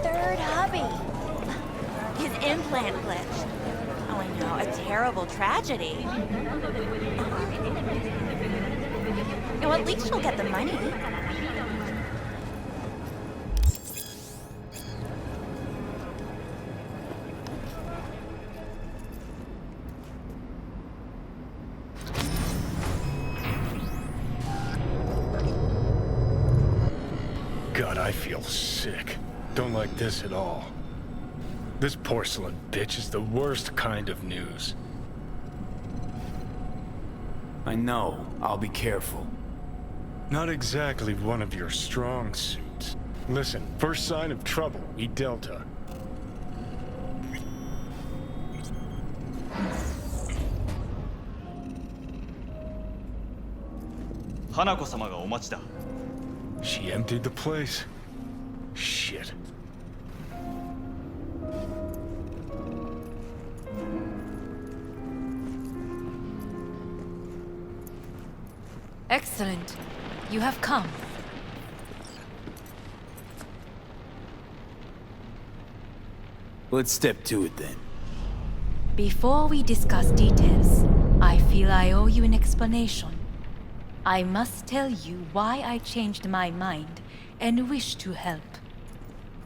Third hubby. His implant glitched. Oh, I know, a terrible tragedy. Well, at least she'll get the money. God, I feel sick. Don't like this at all. This porcelain bitch is the worst kind of news. I know. I'll be careful. Not exactly one of your strong suits. Listen, first sign of trouble, eat Delta. Hanako-samaがお待ちだ。 She emptied the place. Shit. Excellent. You have come. Let's step to it then. Before we discuss details, I feel I owe you an explanation. I must tell you why I changed my mind and wish to help.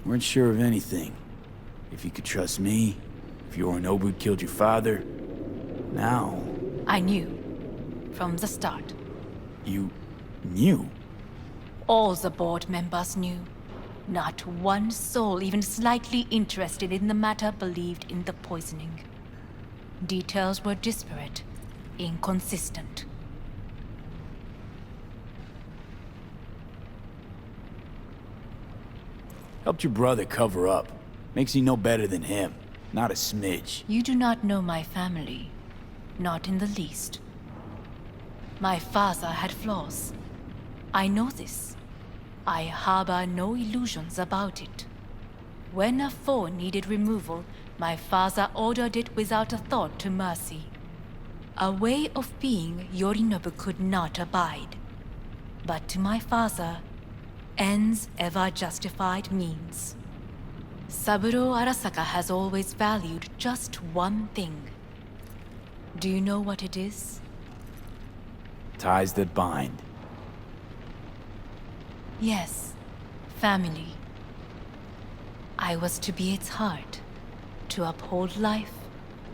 Weren't sure of anything. If you could trust me, if Yorinobu killed your father. Now... I knew. From the start. You... knew? All the board members knew. Not one soul even slightly interested in the matter believed in the poisoning. Details were disparate, inconsistent. Helped your brother cover up. Makes you no better than him. Not a smidge. You do not know my family. Not in the least. My father had flaws. I know this. I harbor no illusions about it. When a foe needed removal, my father ordered it without a thought to mercy. A way of being Yorinobu could not abide. But to my father, ends ever justified means. Saburo Arasaka has always valued just one thing. Do you know what it is? Ties that bind. Yes, family. I was to be its heart, to uphold life,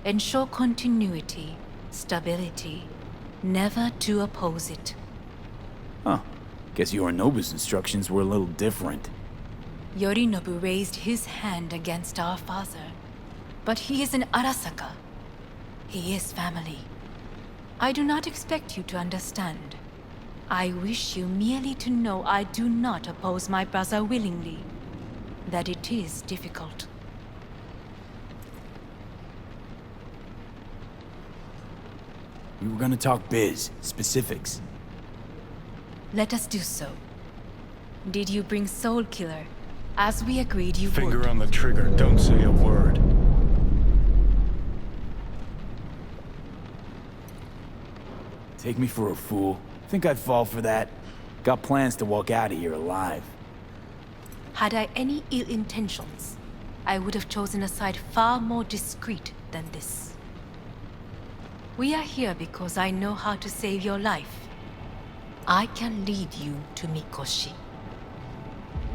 ensure continuity, stability, never to oppose it. Huh. Guess Yorinobu's instructions were a little different. Yorinobu raised his hand against our father, but he is an Arasaka. He is family. I do not expect you to understand. I wish you merely to know I do not oppose my brother willingly, that it is difficult. We were gonna talk biz, specifics. Let us do so. Did you bring Soul Killer, as we agreed you would? Finger on the trigger, don't say a word. Take me for a fool. Think I'd fall for that? Got plans to walk out of here alive. Had I any ill intentions, I would have chosen a side far more discreet than this. We are here because I know how to save your life. I can lead you to Mikoshi.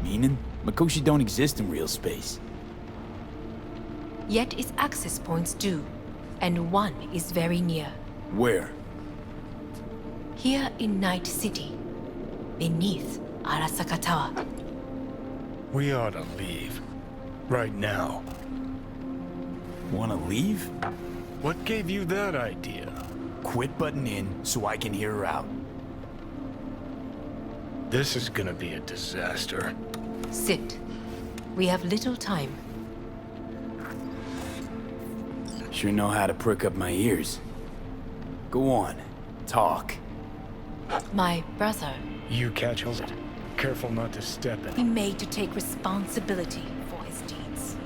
Meaning? Mikoshi don't exist in real space. Yet its access points do, and one is very near. Where? Here in Night City, beneath Arasaka Tower. We ought to leave. Right now. Wanna leave? What gave you that idea? Quit butting in so I can hear her out. This is gonna be a disaster. Sit. We have little time. Sure know how to prick up my ears. Go on, talk. My brother, You catch hold. Careful not to step he in. made to take responsibility for his deeds.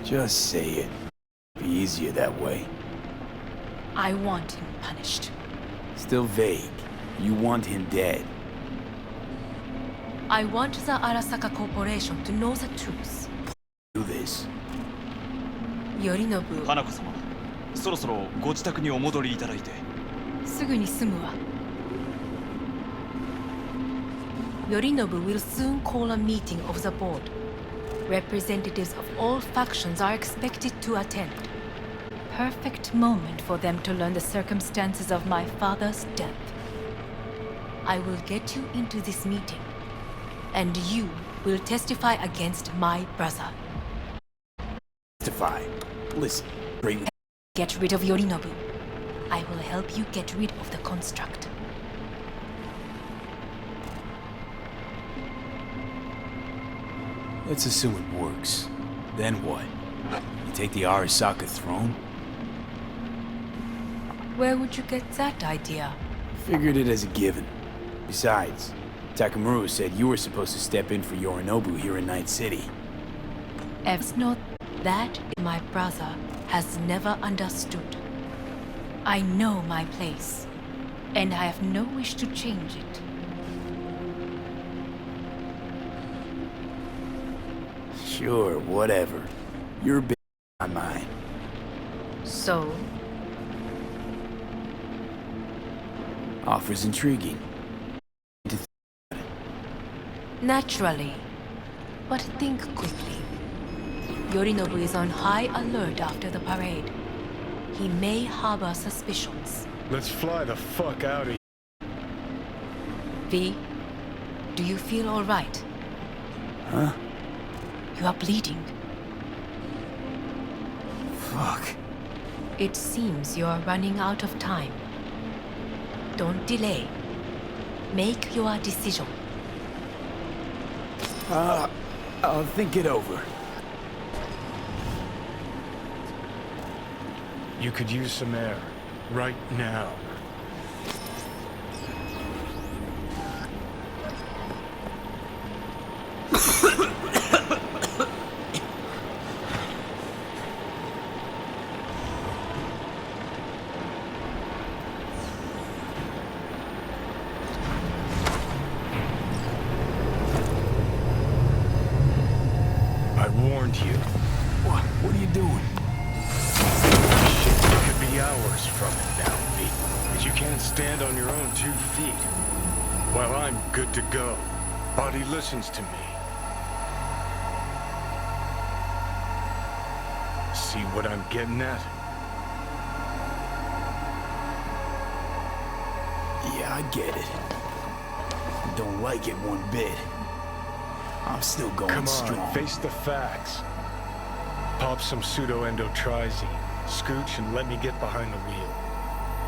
Just say it. Be easier that way. I want him punished. Still vague. You want him dead. I want the Arasaka Corporation to know the truth. Do this. Yorinobu, 花子様、そろそろご自宅にお戻りいただいて。すぐに済むわ。Yorinobu will soon call a meeting of the board. Representatives of all factions are expected to attend. Perfect moment for them to learn the circumstances of my father's death. I will get you into this meeting, and you will testify against my brother. Testify. Listen, bring. Get rid of Yorinobu. I will help you get rid of the construct. Let's assume it works. Then what? You take the Arasaka throne? Where would you get that idea? Figured it as a given. Besides, Takamura said you were supposed to step in for Yorinobu here in Night City. Ev's not that my brother has never understood. I know my place, and I have no wish to change it. Sure, whatever. Your business, not mine. So, Offer's intriguing. naturally, but think quickly. Yorinobu is on high alert after the parade. He may harbor suspicions. Let's fly the fuck out of here. V, do you feel all right? Huh? You are bleeding. Fuck. It seems you are running out of time. Don't delay. Make your decision. I'll think it over. You could use some air. Right now. I warned you. What are you doing? Shit, you could be hours from it now, Pete. But you can't stand on your own 2 feet. Well, I'm good to go. Body listens to me. See what I'm getting at? Yeah, I get it. Don't like it one bit. I'm still going Come on, strong. face the facts. Pop some pseudo-endotrizine, scooch, and let me get behind the wheel.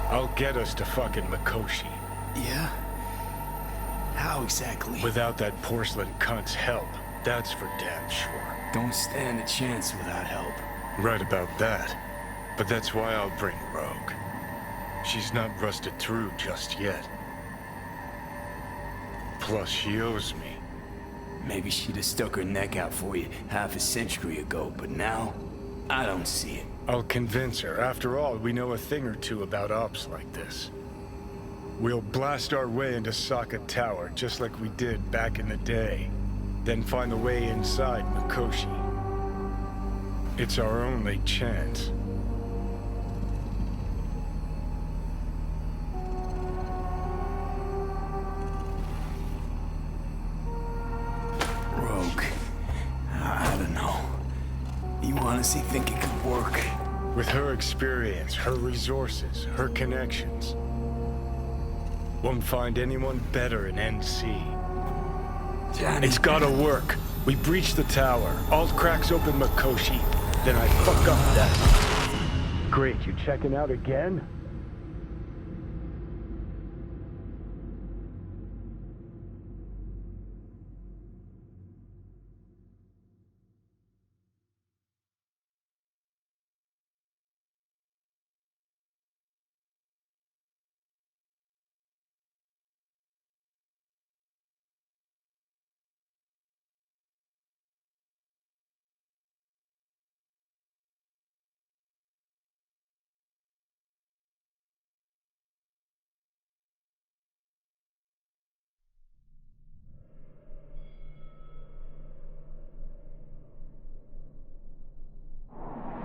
I'll get us to fucking Mikoshi. Yeah? How exactly? Without that porcelain cunt's help, that's for damn sure. Don't stand a chance without help. Right about that. But that's why I'll bring Rogue. She's not rusted through just yet. Plus, she owes me. Maybe she'd have stuck her neck out for you half a century ago, but now, I don't see it. I'll convince her. After all, we know a thing or two about ops like this. We'll blast our way into Sokka Tower, just like we did back in the day. Then find the way inside Mikoshi. It's our only chance. Rogue. I don't know. honestly think it could work. With her experience, her resources, her connections, won't find anyone better in NC. Johnny. It's gotta work. We breach the tower. Alt cracks open Makoshi. Then I fuck up that. Great, you checking out again?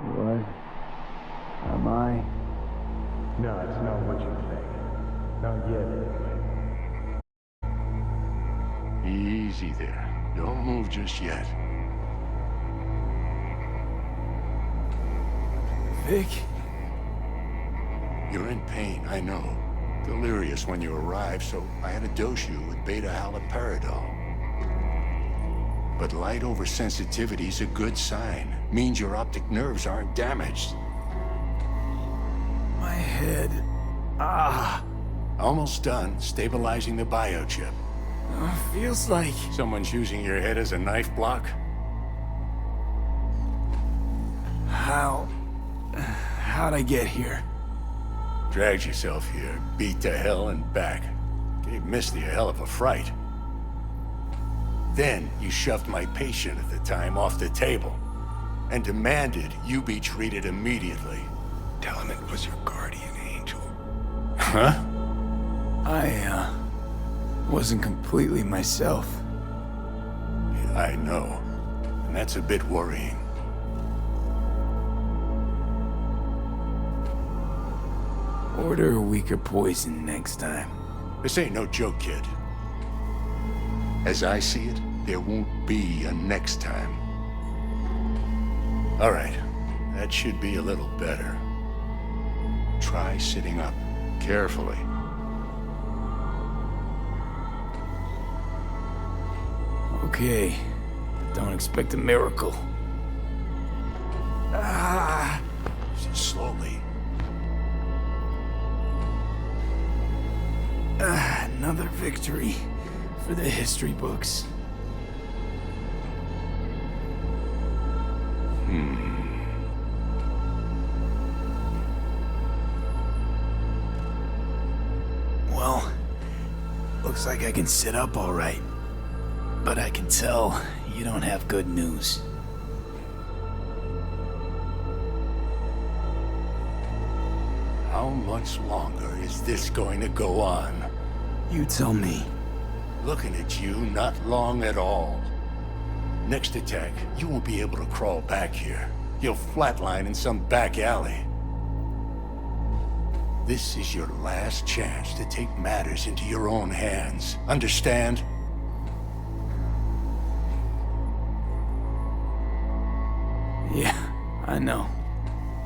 What? Am I? No, it's not what you think. Not yet, anyway. Easy there. Don't move just yet. Vic? You're in pain, I know. Delirious when you arrived, so I had to dose you with beta-haloperidol. But light oversensitivity's a good sign. Means your optic nerves aren't damaged. My head. Almost done stabilizing the biochip. Feels like... Someone's using your head as a knife block? How'd I get here? Dragged yourself here, beat to hell and back. Gave Misty a hell of a fright. Then you shoved my patient at the time off the table and demanded you be treated immediately. Tell him it was your guardian angel. Huh? I wasn't completely myself. Yeah, I know. And that's a bit worrying. Order a weaker poison next time. This ain't no joke, kid. As I see it, there won't be a next time. All right, that should be a little better. Try sitting up, carefully. Okay, don't expect a miracle. Slowly. Another victory for the history books. Well, looks like I can sit up all right. But I can tell you don't have good news. How much longer is this going to go on? You tell me. Looking at you, not long at all. Next attack, you won't be able to crawl back here. You'll flatline in some back alley. This is your last chance to take matters into your own hands. Understand? Yeah, I know.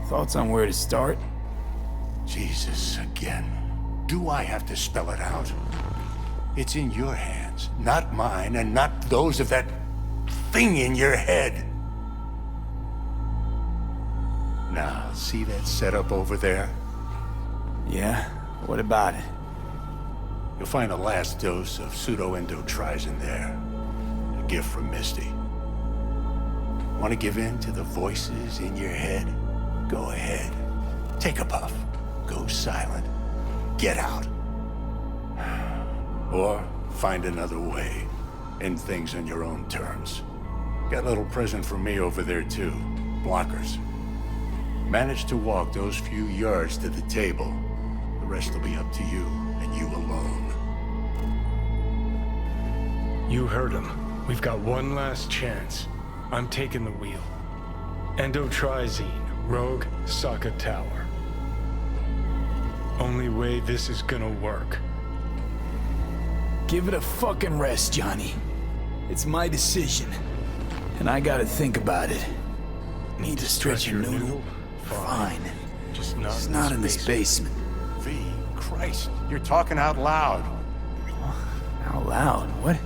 Thoughts on where to start? Jesus, again. Do I have to spell it out? It's in your hands, not mine, and not those of that thing in your head. Now, see that setup over there? Yeah? What about it? You'll find a last dose of pseudo-endotrizin there. A gift from Misty. Want to give in to the voices in your head? Go ahead. Take a puff. Go silent. Get out. Or find another way. End things on your own terms. Got a little present for me over there too. Blockers. Manage to walk those few yards to the table. The rest will be up to you, and you alone. You heard him. We've got one last chance. I'm taking the wheel. Endotrizine, Rogue, Sokka Tower. Only way this is gonna work. Give it a fucking rest, Johnny. It's my decision. And I gotta think about it. Need to stretch your noodle? Fine. Just It's not in this basement. V, Christ, you're talking out loud. Out loud? What?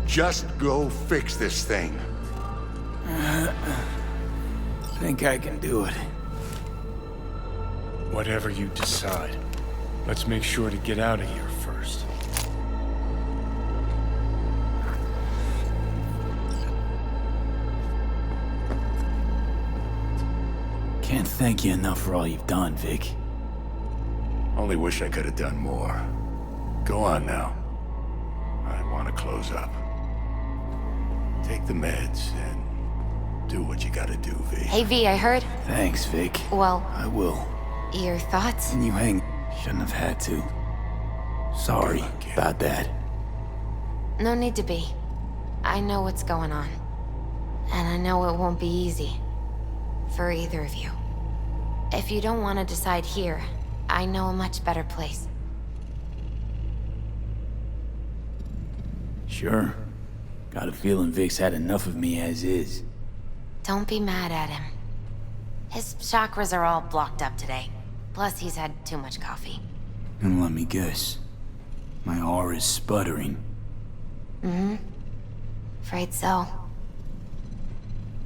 Just go fix this thing. Think I can do it. Whatever you decide. Let's make sure to get out of here first. Can't thank you enough for all you've done, Vic. Only wish I could have done more. Go on now. I want to close up. Take the meds and do what you gotta do, V. Hey V, I heard. Thanks, Vic. Well, I will. your thoughts? And you hang... Shouldn't have had to. Sorry Good luck, kid. about that. No need to be. I know what's going on. And I know it won't be easy. For either of you. If you don't want to decide here, I know a much better place. Sure. Got a feeling Vic's had enough of me as is. Don't be mad at him. His chakras are all blocked up today. Plus, he's had too much coffee. And let me guess. My aura's sputtering. Mm-hmm. Afraid so.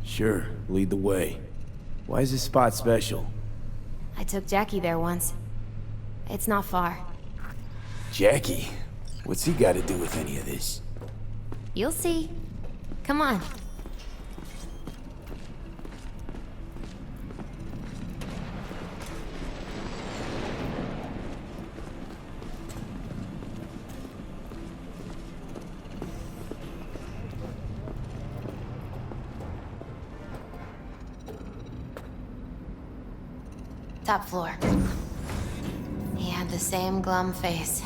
Sure, lead the way. Why is this spot special? I took Jackie there once. It's not far. Jackie? What's he got to do with any of this? You'll see. Come on. Top floor. He had the same glum face.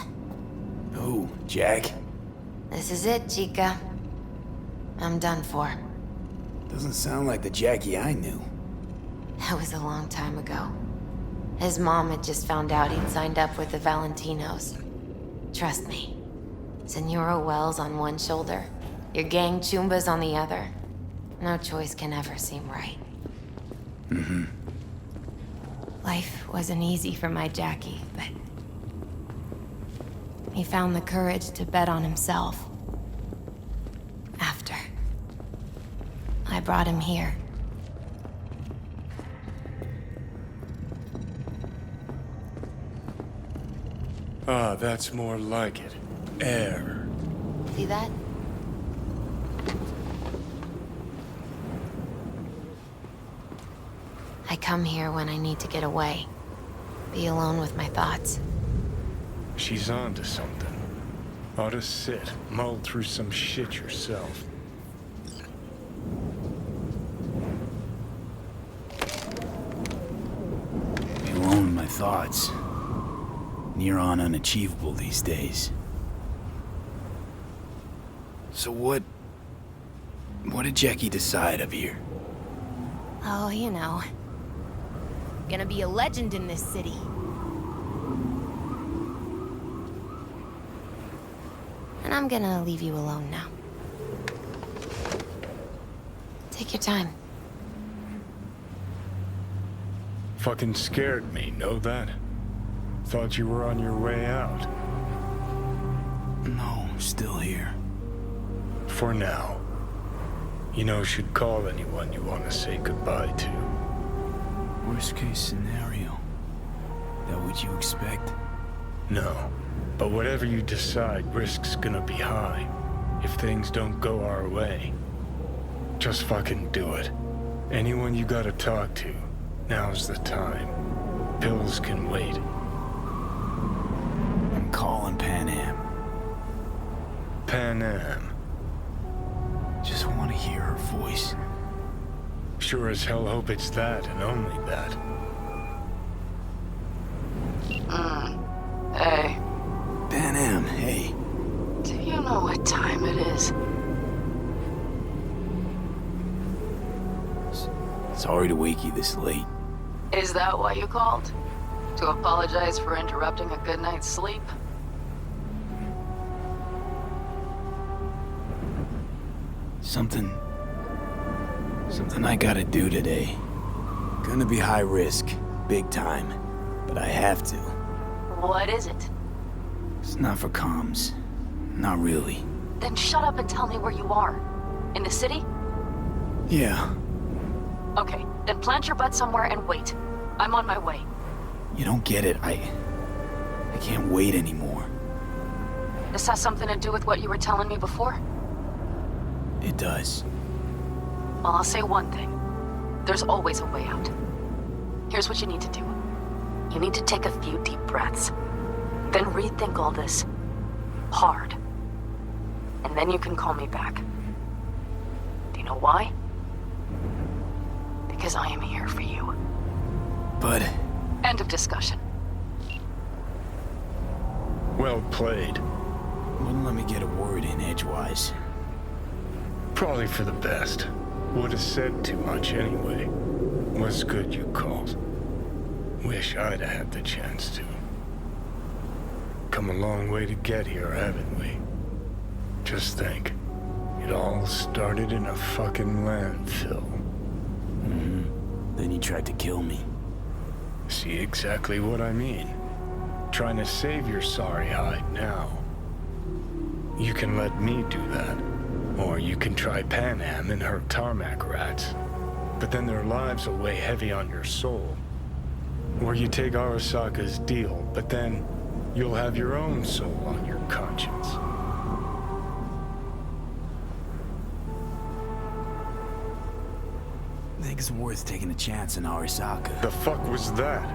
Oh, Jack? This is it, Chica. I'm done for. Doesn't sound like the Jackie I knew. That was a long time ago. His mom had just found out he'd signed up with the Valentinos. Trust me. Senora Wells on one shoulder, your gang Chumbas on the other. No choice can ever seem right. Mm-hmm. Life wasn't easy for my Jackie, but... he found the courage to bet on himself. After. I brought him here. Ah, that's more like it. Air. See that? I come here when I need to get away. Be alone with my thoughts. She's on to something. Ought to sit, mull through some shit yourself. Be alone with my thoughts. Near on unachievable these days. So what did Jackie decide up here? Oh, you know. Gonna be a legend in this city. And I'm gonna leave you alone now. Take your time. Fucking scared me, know that? Thought you were on your way out. No, still here. For now. You know, should call anyone you want to say goodbye to. Worst case scenario. That what you expect? No. But whatever you decide, risk's gonna be high. If things don't go our way. Just fucking do it. Anyone you gotta talk to, now's the time. Pills can wait. I'm calling Pan Am. Pan Am. Just want to hear her voice. Sure as hell hope it's that and only that. Hey, Pan Am, hey. do you know what time it is? Sorry to wake you this late. Is that why you called? To apologize for interrupting a good night's sleep? Something I gotta do today. Gonna be high risk, big time, but I have to. What is it? It's not for comms. Not really. Then shut up and tell me where you are. In the city? Yeah. Okay, then plant your butt somewhere and wait. I'm on my way. You don't get it. I can't wait anymore. This has something to do with what you were telling me before? It does. Well, I'll say one thing. There's always a way out. Here's what you need to do. You need to take a few deep breaths. Then rethink all this. Hard. And then you can call me back. Do you know why? Because I am here for you. But... End of discussion. Well played. wouldn't let me get a word in edgewise. Probably for the best. Would have said too much anyway. Was good you called. Wish I'd have had the chance to. Come a long way to get here, haven't we? Just think. It all started in a fucking landfill. Then you tried to kill me. See exactly what I mean. Trying to save your sorry hide now. You can let me do that. Or you can try Panam and her tarmac rats. But then their lives will weigh heavy on your soul. Or you take Arasaka's deal, but then you'll have your own soul on your conscience. I think it's worth taking a chance on Arasaka. The fuck was that?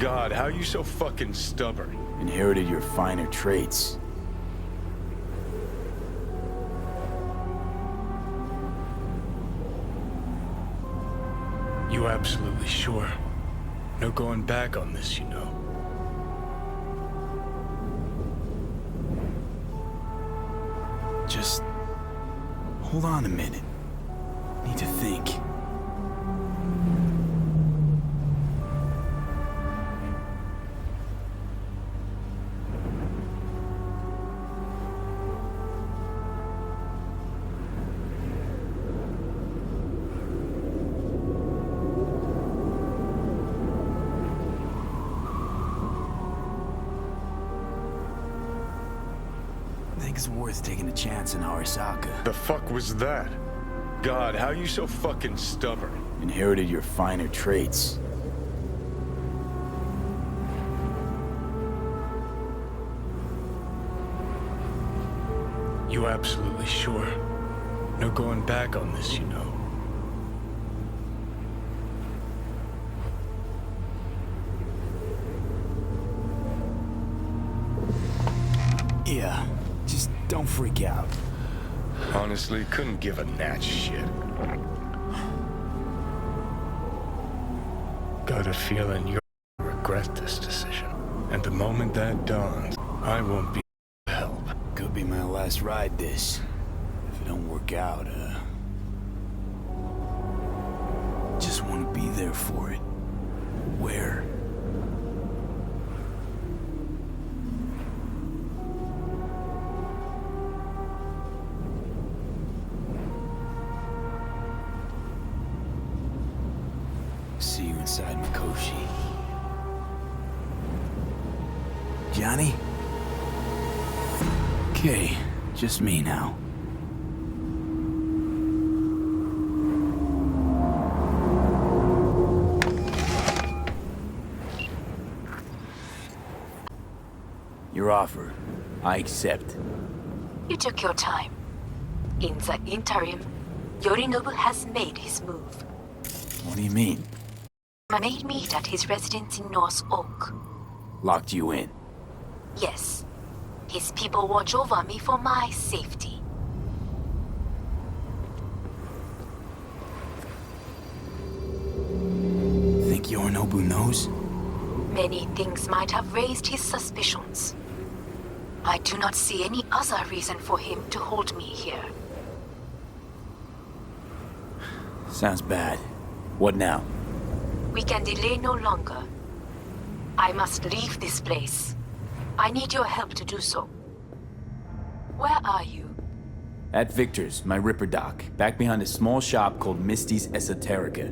God, how you so fucking stubborn? Inherited your finer traits. You absolutely sure? No going back on this, you know. Just... hold on a minute. Need to think. I think it's worth taking a chance on Arasaka. The fuck was that? God, how you so fucking stubborn? Inherited your finer traits. You absolutely sure? No going back on this, you know. Yeah, just don't freak out. Honestly, couldn't give a gnat's shit. Got a feeling you'll regret this decision. And the moment that dawns, I won't be able to help. Could be my last ride this. If it don't work out, just want to be there for it. Where? See you inside Mikoshi. Johnny? Okay, just me now. Your offer, I accept. You took your time. In the interim, Yorinobu has made his move. What do you mean? I made meet at his residence in North Oak. Locked you in? Yes. His people watch over me for my safety. Think Yorinobu knows? Many things might have raised his suspicions. I do not see any other reason for him to hold me here. Sounds bad. What now? We can delay no longer. I must leave this place. I need your help to do so. Where are you? At Victor's, my Ripper dock, back behind a small shop called Misty's Esoterica.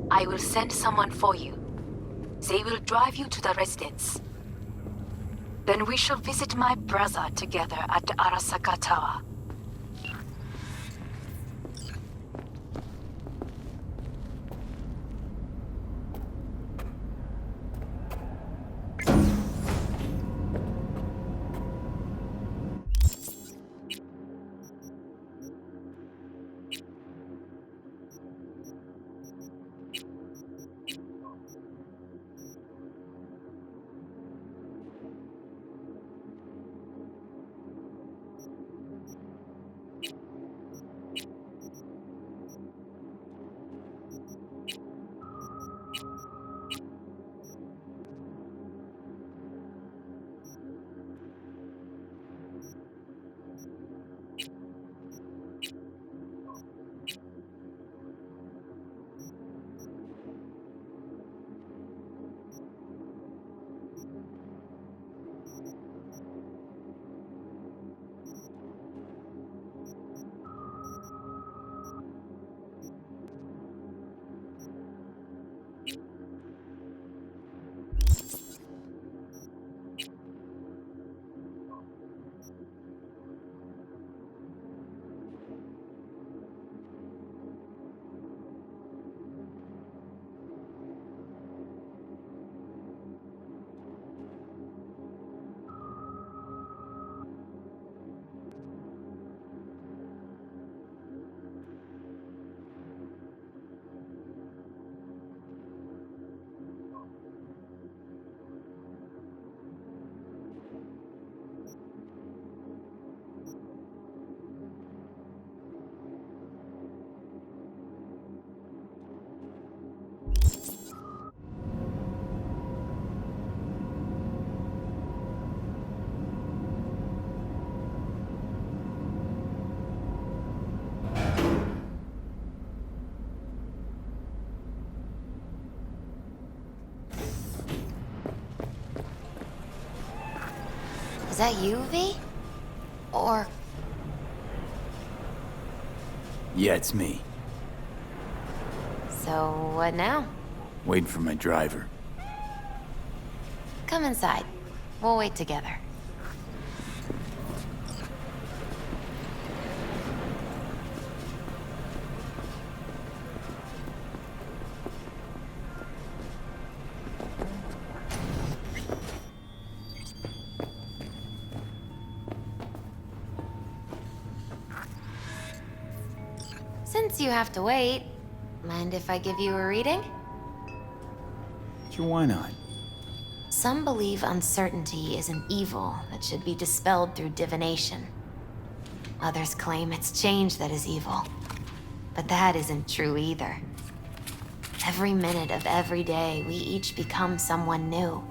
I will send someone for you. They will drive you to the residence. Then we shall visit my brother together at the Arasaka Tower. Is that you, V? Or... Yeah, it's me. So, what now? Waiting for my driver. Come inside. We'll wait together. Since you have to wait, mind if I give you a reading? Sure, why not? Some believe uncertainty is an evil that should be dispelled through divination. Others claim it's change that is evil. But that isn't true either. Every minute of every day, we each become someone new.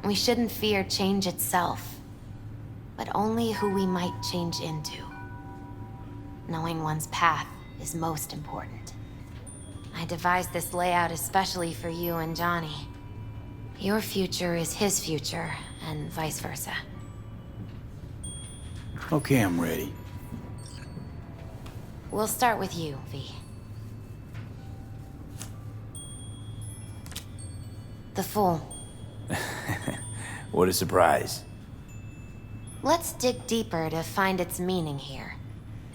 We shouldn't fear change itself, but only who we might change into. Knowing one's path is most important. I devised this layout especially for you and Johnny. Your future is his future, and vice versa. Okay, I'm ready. We'll start with you, V. The Fool. What a surprise. Let's dig deeper to find its meaning here.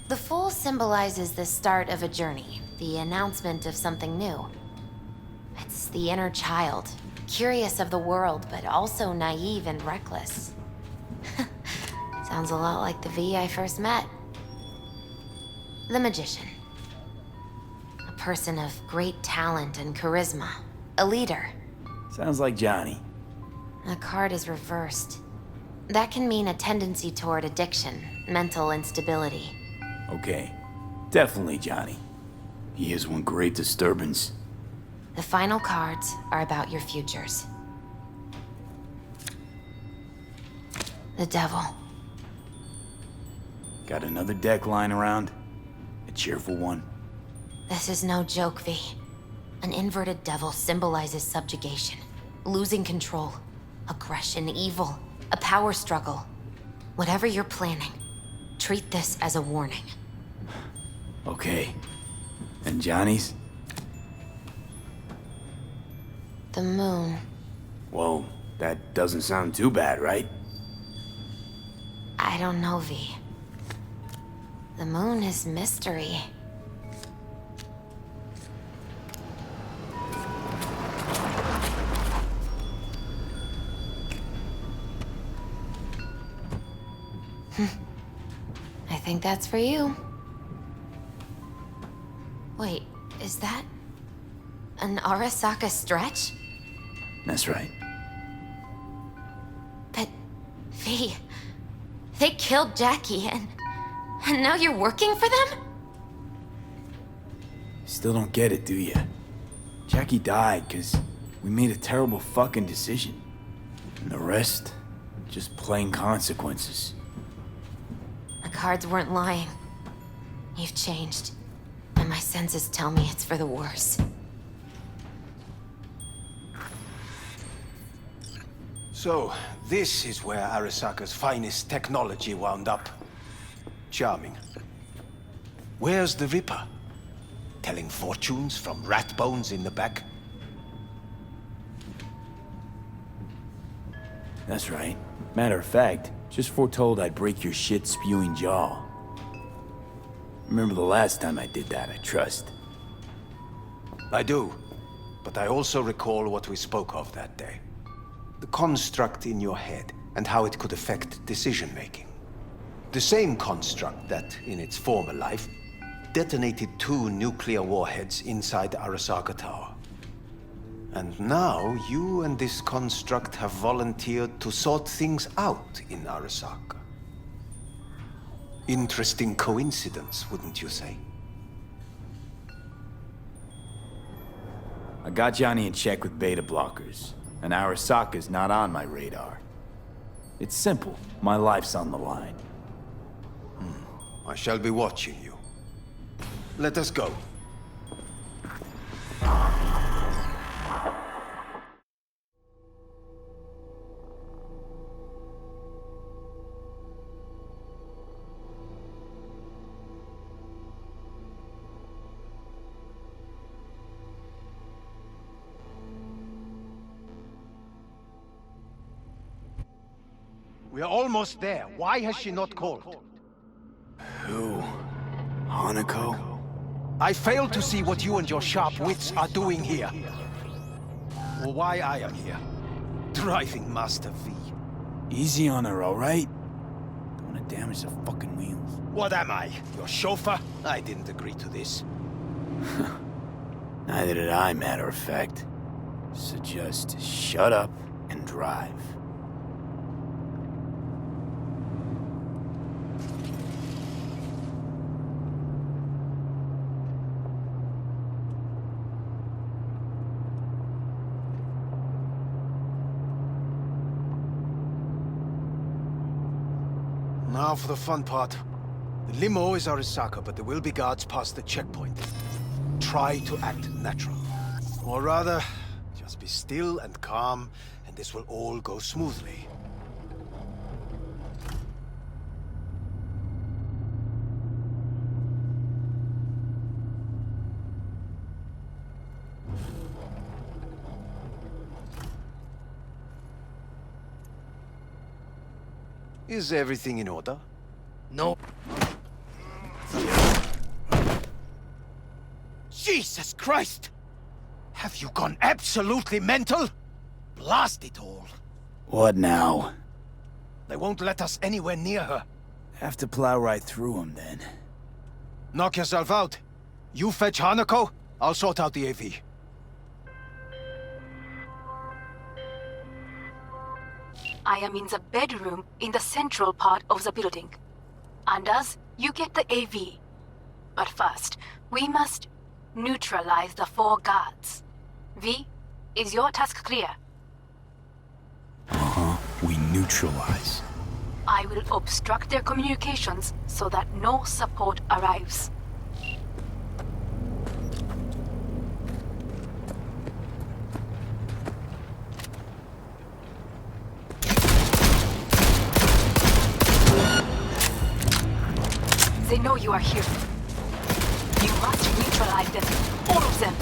The Fool symbolizes the start of a journey, the announcement of something new. It's the inner child, curious of the world, but also naive and reckless. Sounds a lot like the V I first met. The Magician. A person of great talent and charisma. A leader. Sounds like Johnny. The card is reversed. That can mean a tendency toward addiction, mental instability. Okay, definitely Johnny. He is one great disturbance. The final cards are about your futures. The Devil. Got another deck lying around? A cheerful one? This is no joke, V. An inverted devil symbolizes subjugation, losing control, aggression, evil, a power struggle. Whatever you're planning, Treat this as a warning. Okay. And Johnny's? The moon. Whoa, that doesn't sound too bad, right? I don't know, V. The moon is mystery. I think that's for you. Wait, is that an Arasaka stretch? That's right. But, V, they killed Jackie and now you're working for them? Still don't get it, do you? Jackie died because we made a terrible fucking decision. And the rest, just plain consequences. The cards weren't lying. You've changed. And my senses tell me it's for the worse. So, this is where Arasaka's finest technology wound up. Charming. Where's the Ripper? Telling fortunes from rat bones in the back? That's right. Matter of fact, just foretold I'd break your shit-spewing jaw. Remember the last time I did that, I trust. I do. But I also recall what we spoke of that day. The construct in your head, and how it could affect decision-making. The same construct that, in its former life, detonated 2 nuclear warheads inside Arasaka Tower. And now, you and this construct have volunteered to sort things out in Arasaka. Interesting coincidence, wouldn't you say? I got Johnny in check with beta blockers, and Arasaka's not on my radar. It's simple. My life's on the line. I shall be watching you. Let us go. We are almost there. Why has she not called? Who? Hanako? I fail to see what you and your sharp wits are doing here. Or why I am here. Driving Master V. Easy on her, all right? Don't want to damage the fucking wheels. What am I? Your chauffeur? I didn't agree to this. Neither did I, matter of fact. So just shut up and drive. Now for the fun part. The limo is Arasaka, but there will be guards past the checkpoint. Try to act natural. Or rather, just be still and calm, and this will all go smoothly. Is everything in order? No. Jesus Christ! Have you gone absolutely mental? Blast it all. What now? They won't let us anywhere near her. Have to plow right through them, then. Knock yourself out. You fetch Hanako, I'll sort out the AV. I am in the bedroom in the central part of the building. Anders, you get the AV. But first, we must neutralize the 4 guards. V, is your task clear? We neutralize. I will obstruct their communications so that no support arrives. They know you are here. You must neutralize them. All of them.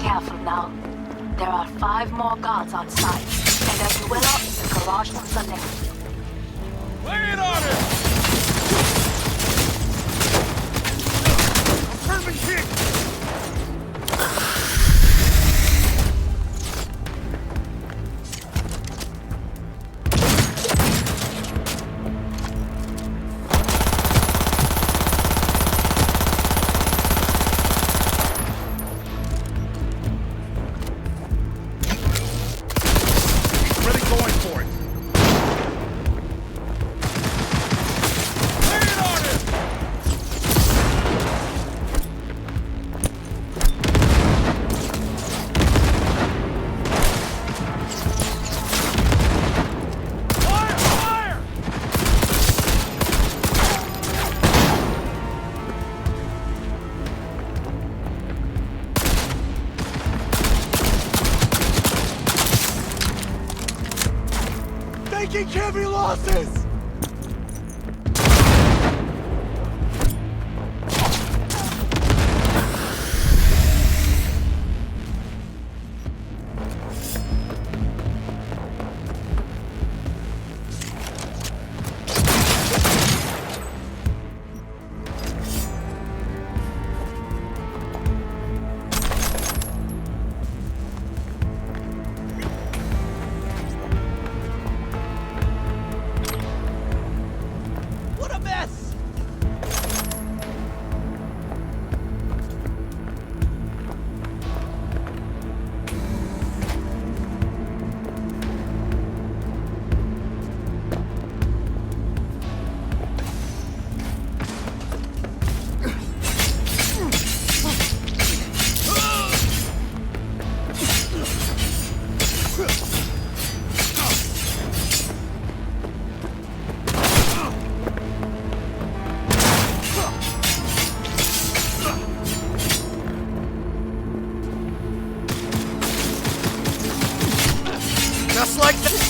Careful now. There are 5 more guards outside, and a dweller in the garage on the left. Lay it on him! Perfect hit! Taking heavy losses! like that.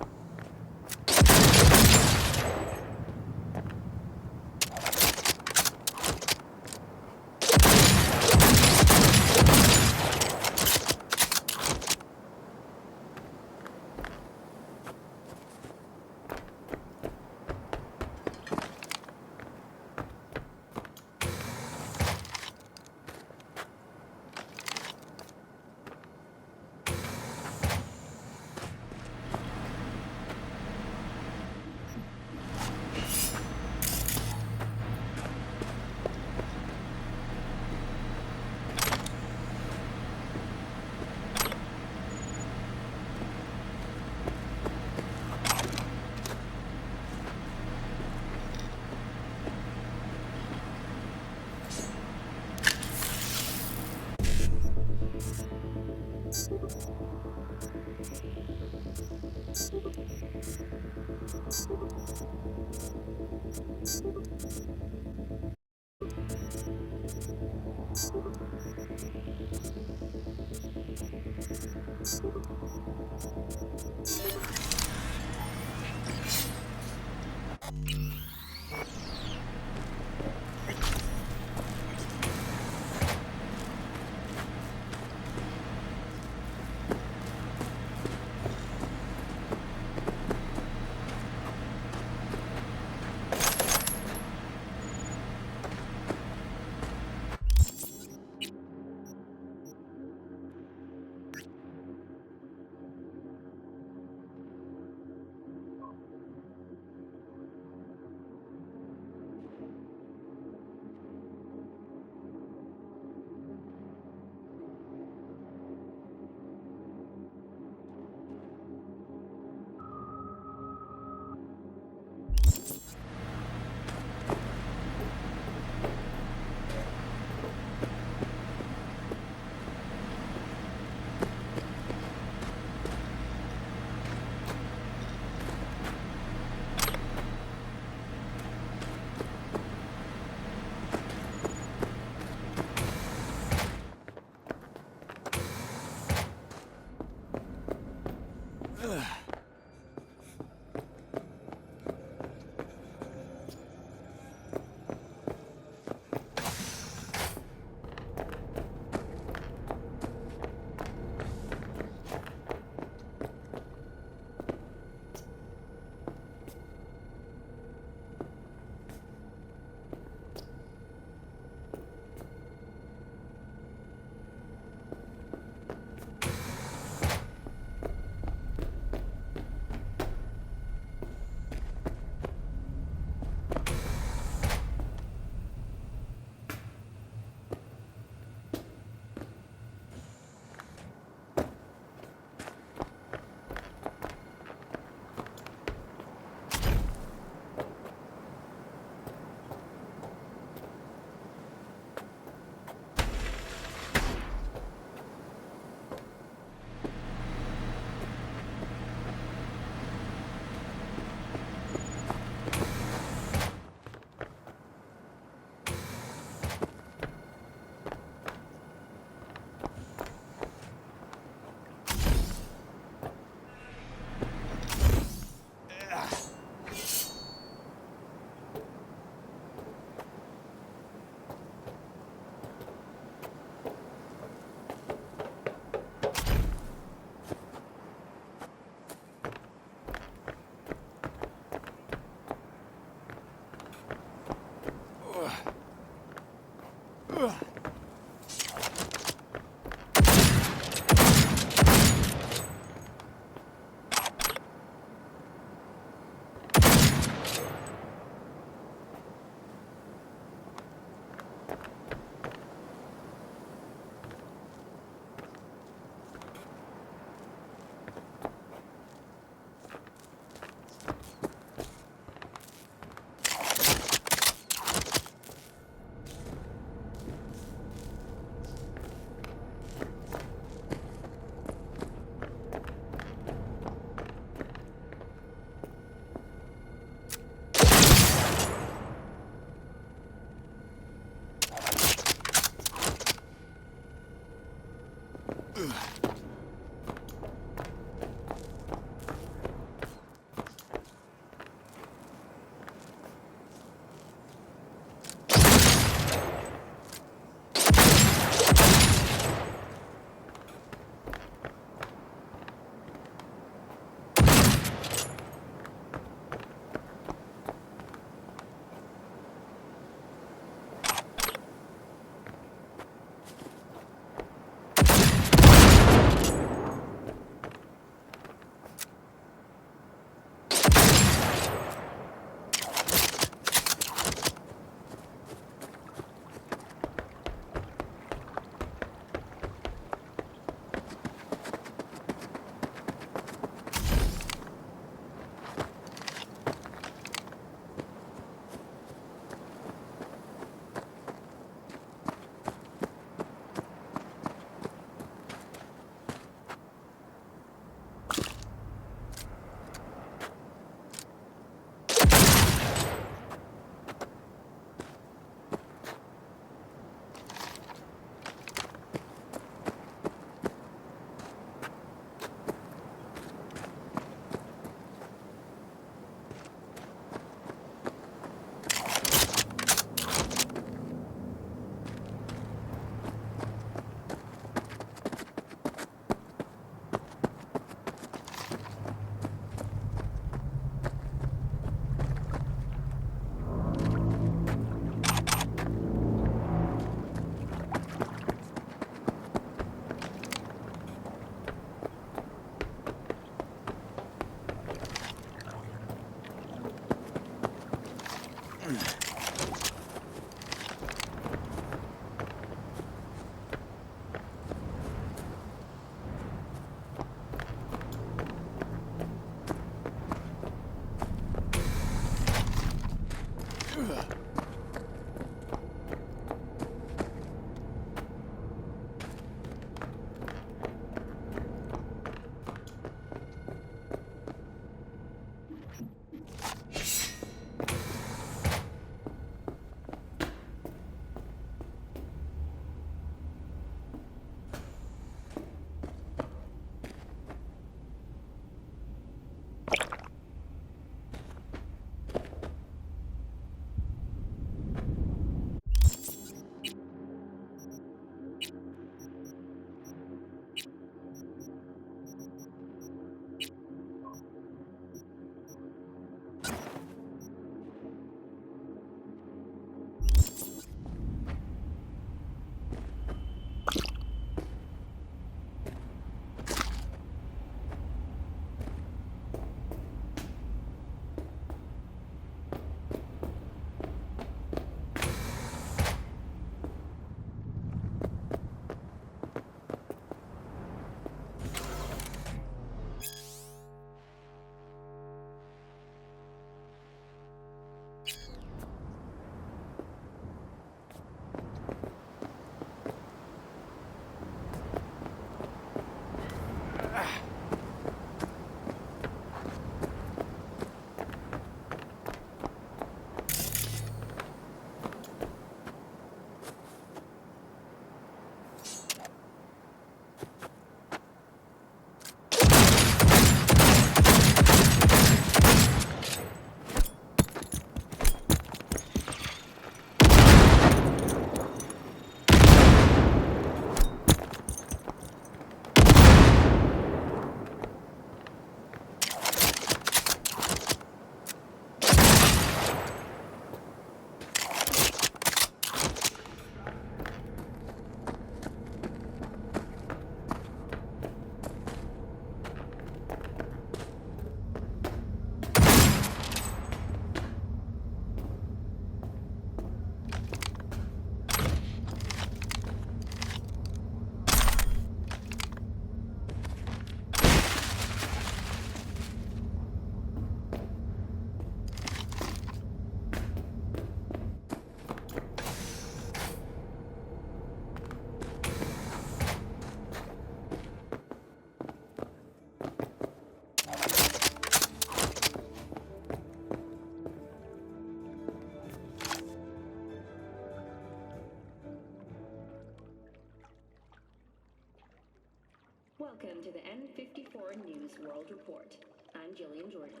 Welcome to the N54 News World Report. I'm Jillian Jordan.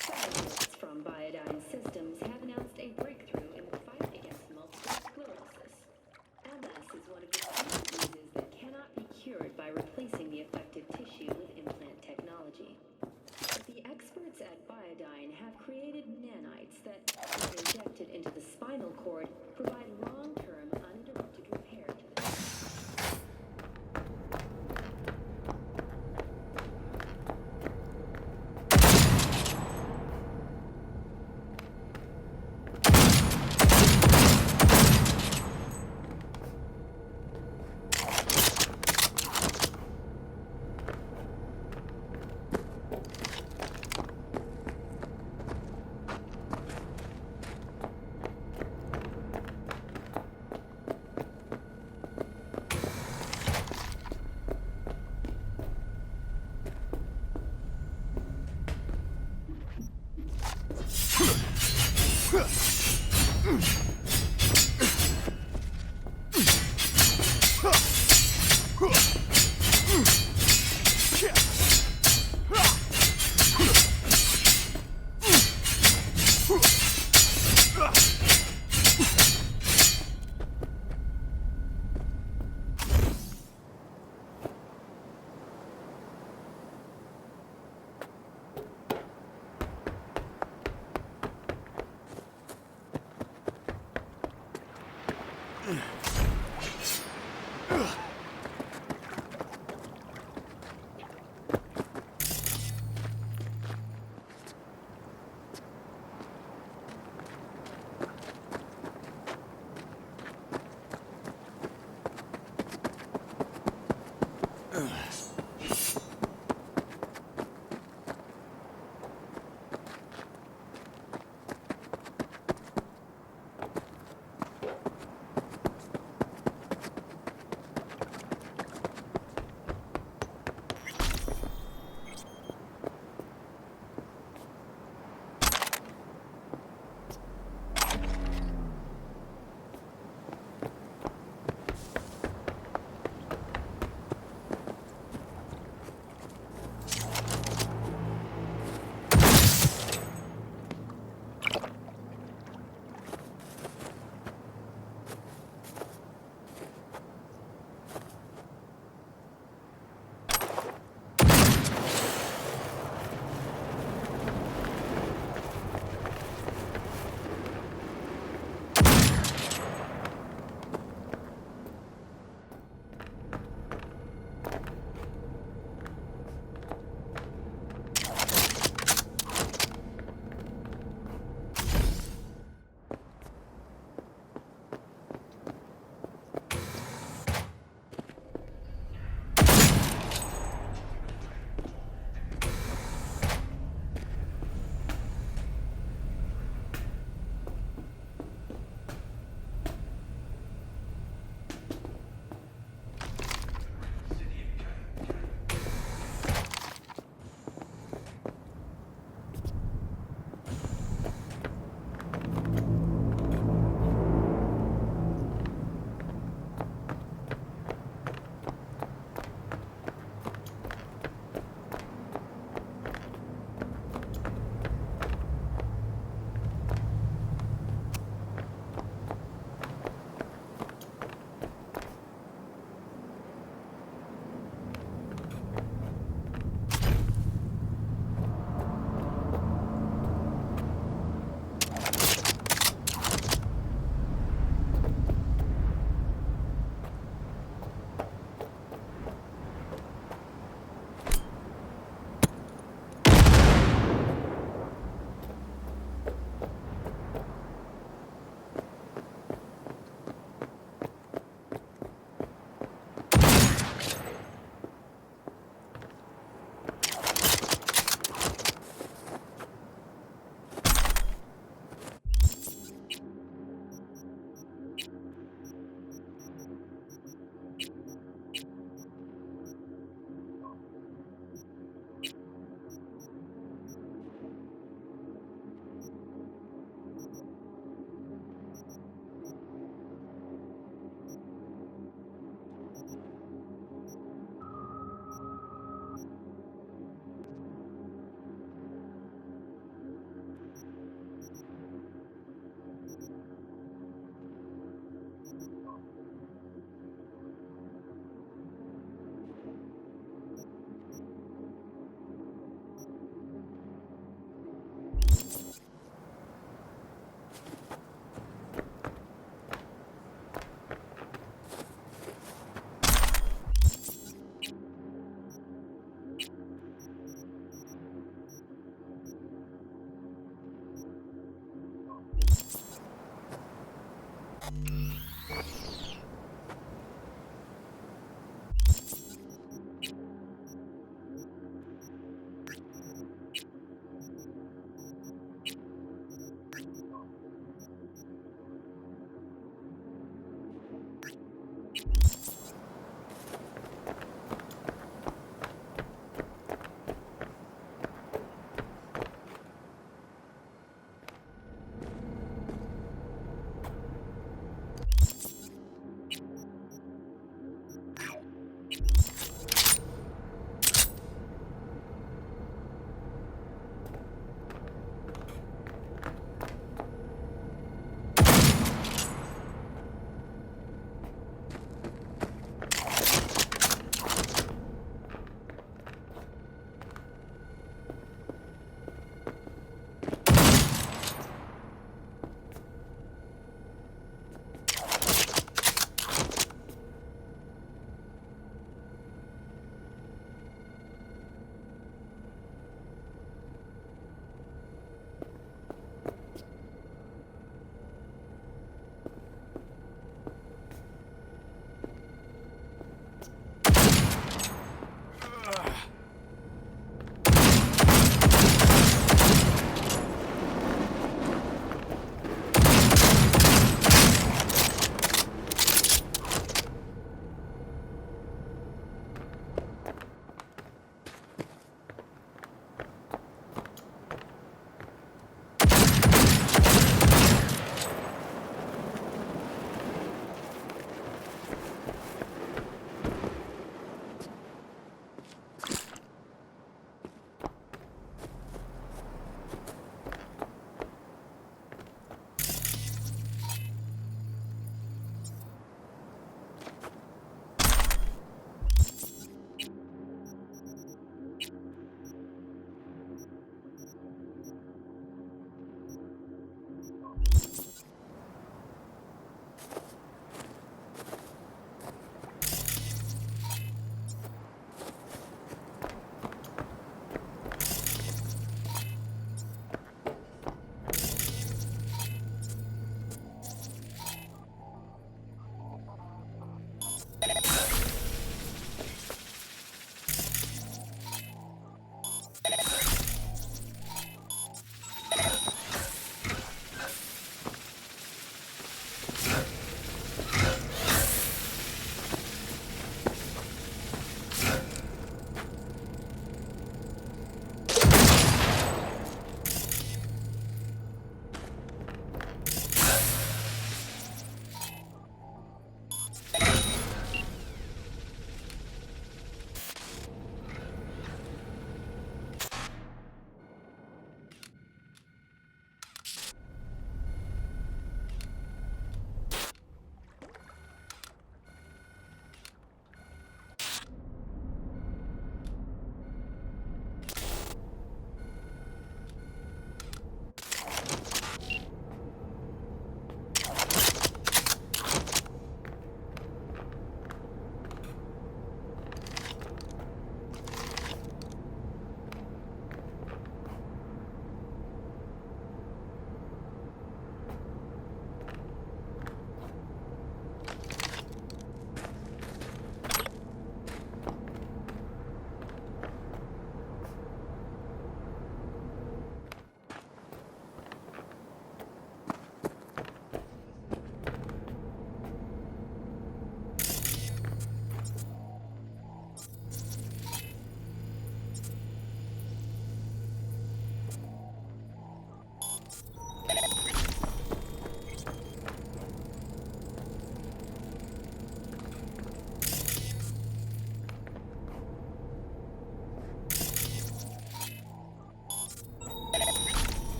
Scientists from Biodyne Systems have announced a breakthrough in the fight against multiple sclerosis. MS is one of the few diseases that cannot be cured by replacing the affected tissue with implant technology. The experts at Biodyne have created nanites that, when injected into the spinal cord, provide long-term uninterrupted repair to the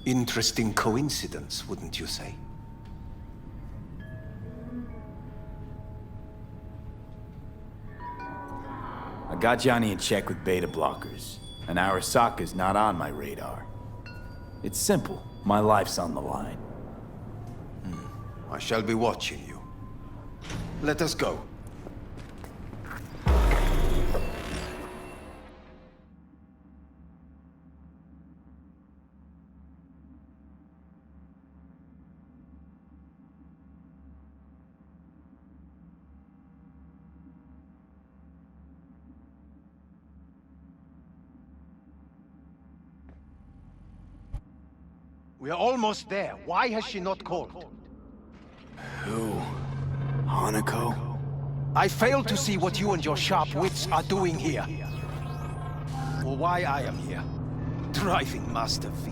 Interesting coincidence, wouldn't you say? I got Johnny in check with beta blockers, and Arasaka's not on my radar. It's simple. My life's on the line. I shall be watching you. Let us go. We are almost there. Why has she not called? Who? Hanako? I fail to see what you and your sharp wits are doing here. Or why I am here. Driving Master V.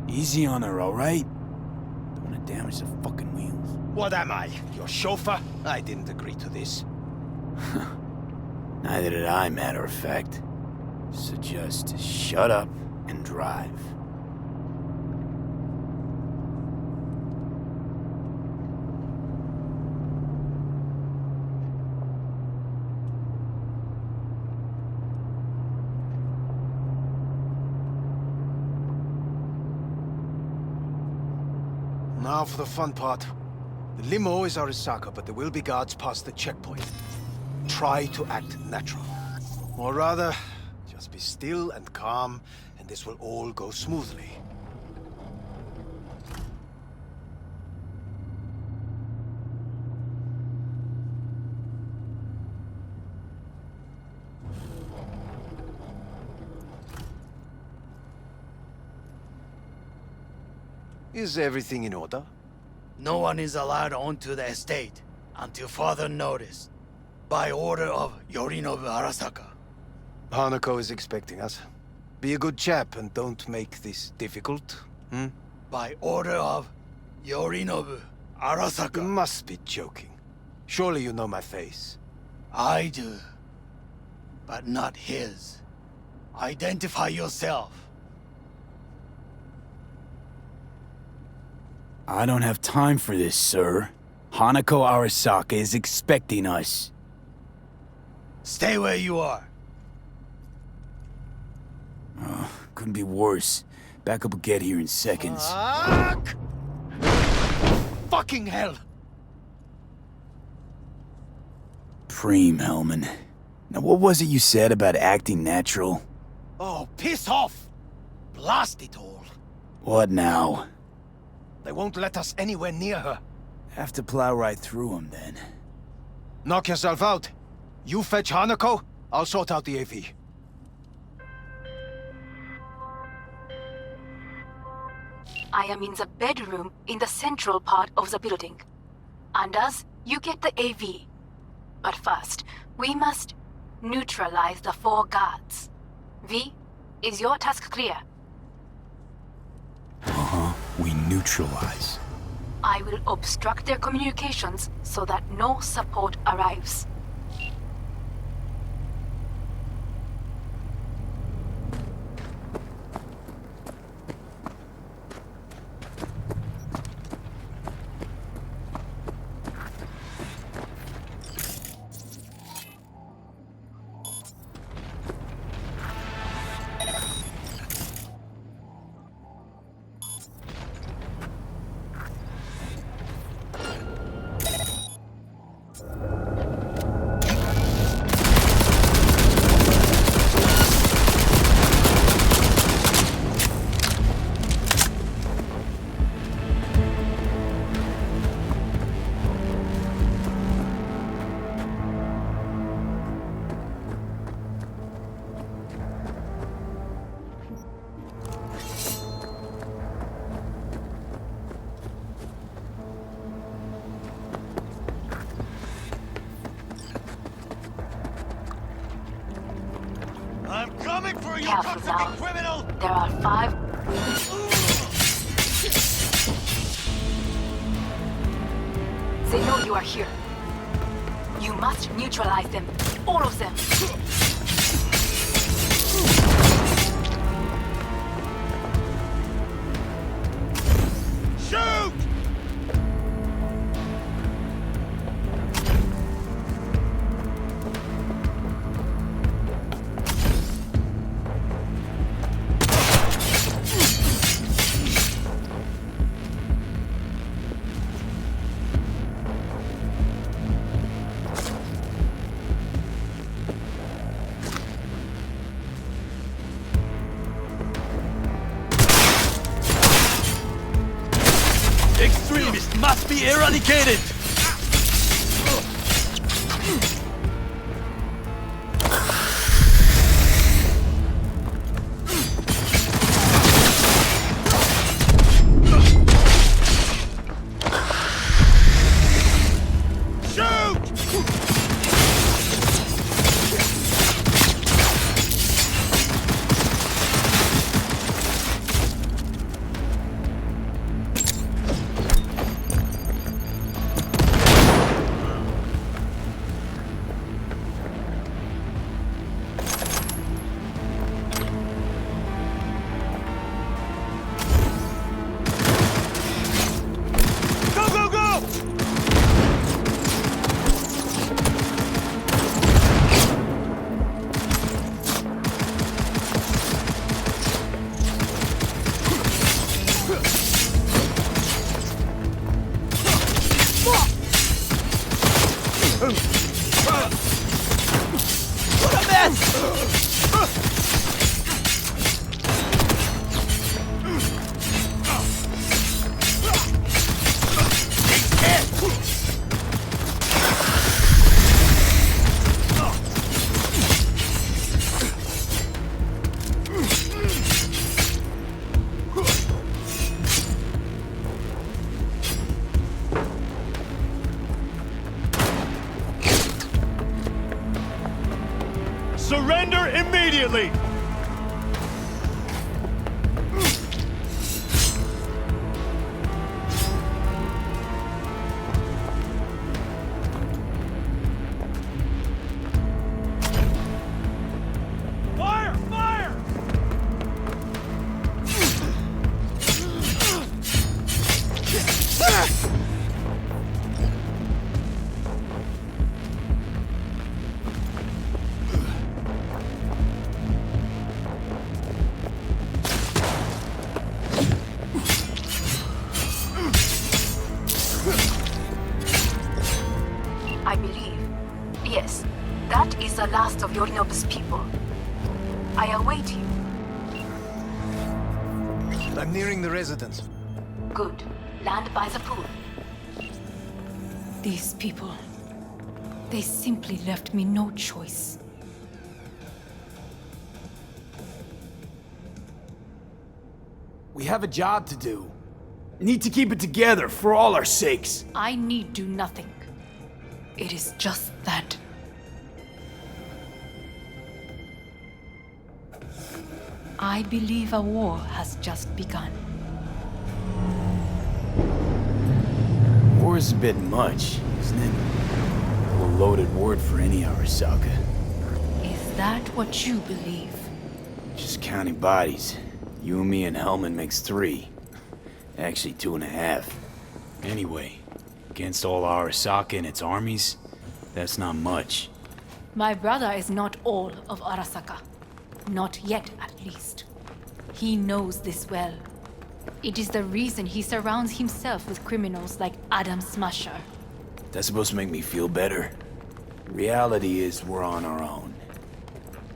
Easy on her, alright? Don't want to damage the fucking wheels. What am I? Your chauffeur? I didn't agree to this. Neither did I, matter of fact. So just shut up and drive. Now for the fun part. The limo is Arasaka, but there will be guards past the checkpoint. Try to act natural. Or rather, just be still and calm, and this will all go smoothly. Is everything in order? No one is allowed onto the estate until further notice. By order of Yorinobu Arasaka. Hanako is expecting us. Be a good chap and don't make this difficult, By order of Yorinobu Arasaka. You must be joking. Surely you know my face. I do. But not his. Identify yourself. I don't have time for this, sir. Hanako Arasaka is expecting us. Stay where you are. Couldn't be worse. Backup will get here in seconds. Fuck! Fucking hell! Preem, Hellman. Now what was it you said about acting natural? Oh, piss off! Blast it all. What now? They won't let us anywhere near her. Have to plow right through them, then. Knock yourself out. You fetch Hanako, I'll sort out the AV. I am in the bedroom in the central part of the building. Anders, you get the AV. But first, we must neutralize the 4 guards. V, is your task clear? neutralize? I will obstruct their communications so that no support arrives. I'm coming for you, Careful now. criminal! There are 5. They know you are here. You must neutralize them. All of them. Shoot! Extremists must be eradicated! What a mess! Surrender immediately! Fire! Fire! I believe. Yes, that is the last of Yorinobu's people. I await you. I'm nearing the residence. Good. Land by the pool. These people, they simply left me no choice. We have a job to do. Need to keep it together for all our sakes. I need do nothing. It is just that. I believe a war has just begun. hour's a bit much, isn't it? A loaded word for any Arasaka. Is that what you believe? Just counting bodies. You and me and Hellman makes 3. Actually, 2.5. Anyway, against all Arasaka and its armies, that's not much. My brother is not all of Arasaka. Not yet, at least. He knows this well. It is the reason he surrounds himself with criminals like Adam Smasher. That's supposed to make me feel better. Reality is we're on our own.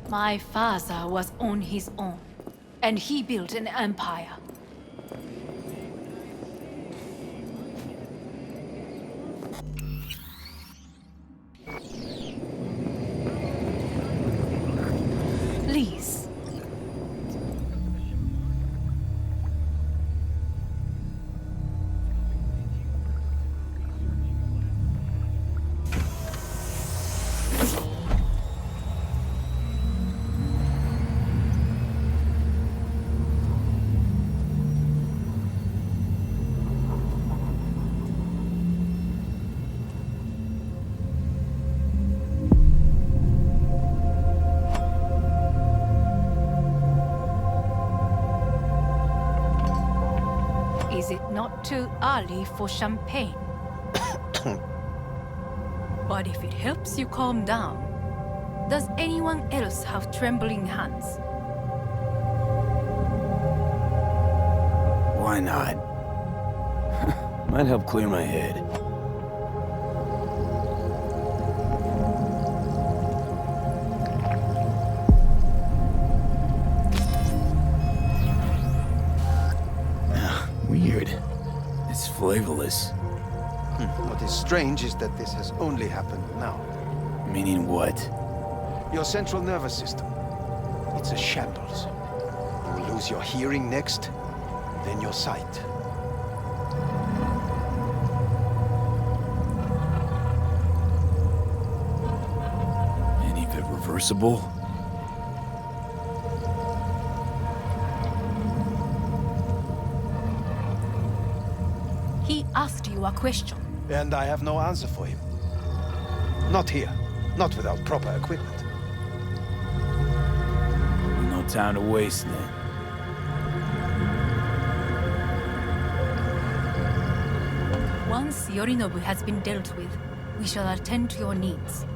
My father was on his own, and he built an empire. Please. Is it not too early for champagne? But if it helps you calm down, does anyone else have trembling hands? Why not? Might help clear my head. Weird. It's flavorless. What is strange is that this has only happened now. Meaning what? Your central nervous system. It's a shambles. You will lose your hearing next, then your sight. Any of it reversible? He asked you a question. And I have no answer for him. Not here. Not without proper equipment. No time to waste then. Once Yorinobu has been dealt with, we shall attend to your needs.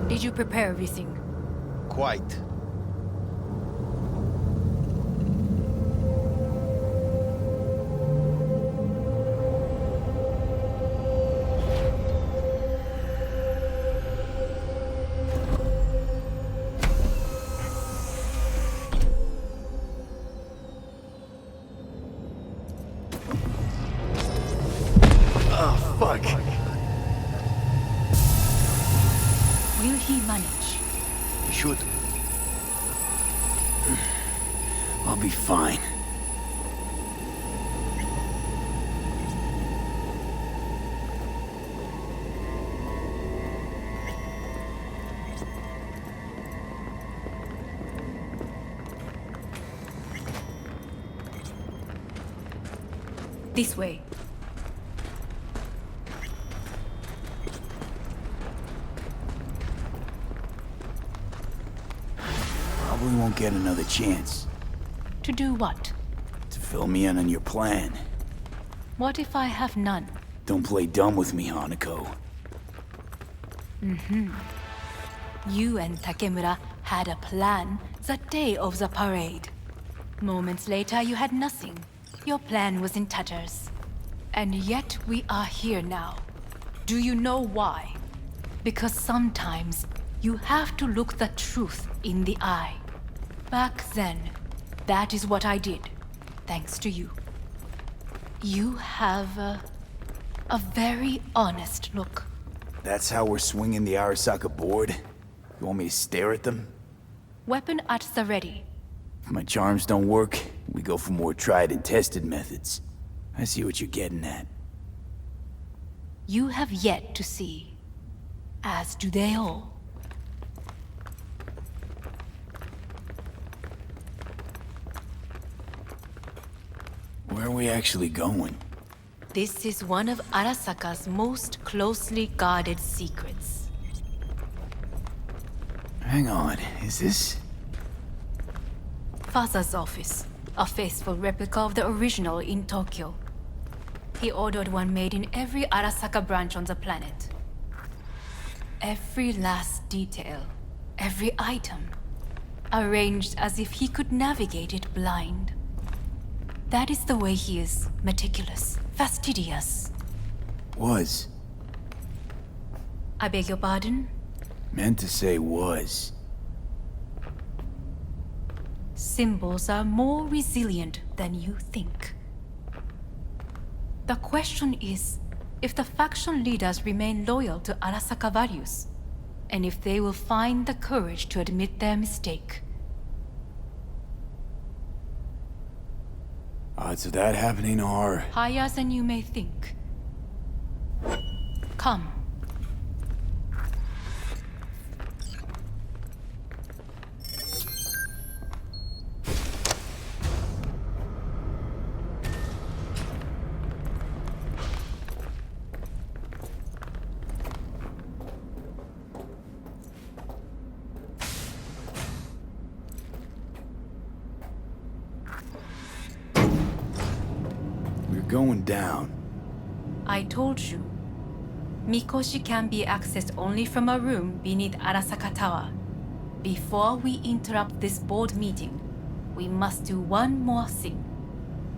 Did you prepare everything? Quite. Oh, fuck. Will he manage? He should. I'll be fine. This way. Probably won't get another chance. To do what? To fill me in on your plan. What if I have none? Don't play dumb with me, Hanako. You and Takemura had a plan the day of the parade. Moments later, you had nothing. Your plan was in tatters. And yet we are here now. Do you know why? Because sometimes you have to look the truth in the eye. Back then, that is what I did, thanks to you. You have a very honest look. That's how we're swinging the Arasaka board? You want me to stare at them? Weapon at the ready. If my charms don't work, we go for more tried and tested methods. I see what you're getting at. You have yet to see, as do they all. Where are we actually going? This is one of Arasaka's most closely guarded secrets. Hang on, is this... Father's office, a faithful replica of the original in Tokyo. He ordered one made in every Arasaka branch on the planet. Every last detail, every item, arranged as if he could navigate it blind. That is the way he is, meticulous, fastidious. Was. I beg your pardon? Meant to say was. Symbols are more resilient than you think. The question is, if the faction leaders remain loyal to Arasaka values, and if they will find the courage to admit their mistake. Odds of that happening are... higher than you may think. Come. Going down. I told you. Mikoshi can be accessed only from a room beneath Arasaka Tower. Before we interrupt this board meeting, we must do one more thing.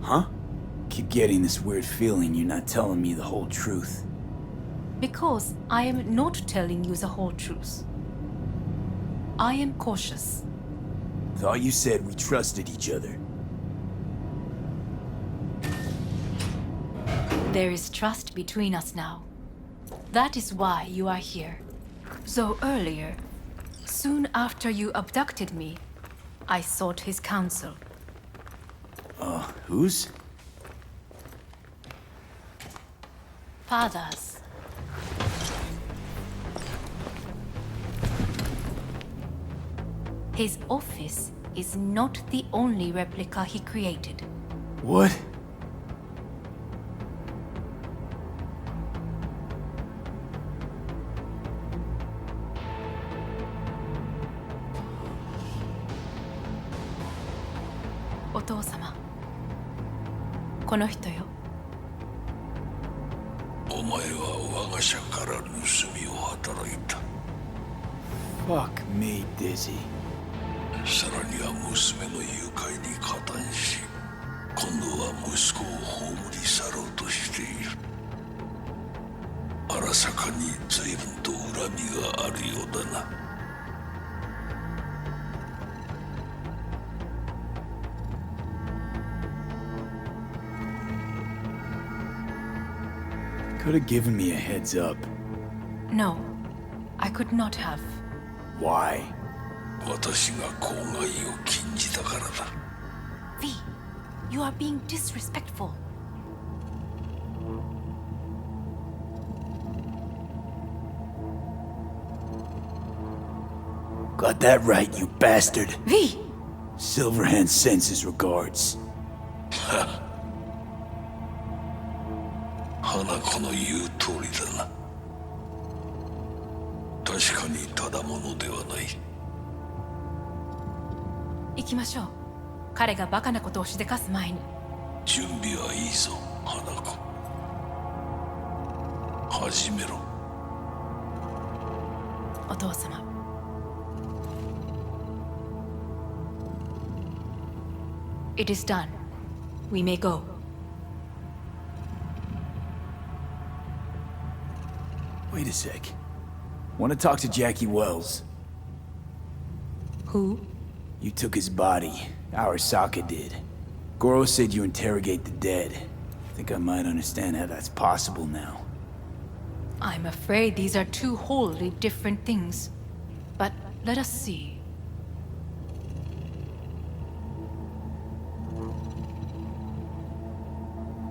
Huh? Keep getting this weird feeling you're not telling me the whole truth. Because I am not telling you the whole truth. I am cautious. Thought you said we trusted each other. There is trust between us now. That is why you are here. So earlier, soon after you abducted me, I sought his counsel. Whose? Father's. His office is not the only replica he created. What? Otou-sama. この人よ。お前は我が社から盗みを働いた。Fuck me, Dizzy. さらには娘の誘拐に加担し、今度は息子を葬り去ろうとしている。荒坂に随分と恨みがあるようだな。Could have given me a heads up. No, I could not have. Why? 私が公害を禁じたからだ。V, you are being disrespectful. Got that right, you bastard. V! Silverhand sends his regards. 花子の言う通りだな。確かにただものではない。行きましょう。彼がバカなことをしでかす前に。準備はいいぞ、花子。始めろ。お父様。It is done. We may go. Wait a sec. Want to talk to Jackie Wells? Who? You took his body. Arasaka did. Goro said you interrogate the dead. Think I might understand how that's possible now. I'm afraid these are two wholly different things. But let us see.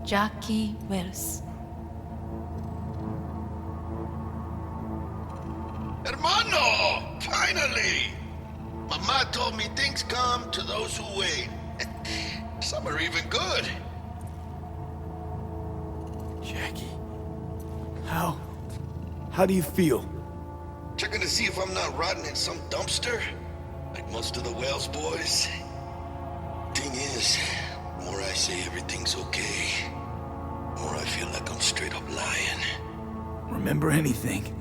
Jackie Wells. Hermano! Finally! Mama told me things come to those who wait. Some are even good. Jackie. How do you feel? Checking to see if I'm not rotting in some dumpster, like most of the Wells boys. Thing is, the more I say everything's okay, the more I feel like I'm straight up lying. Remember anything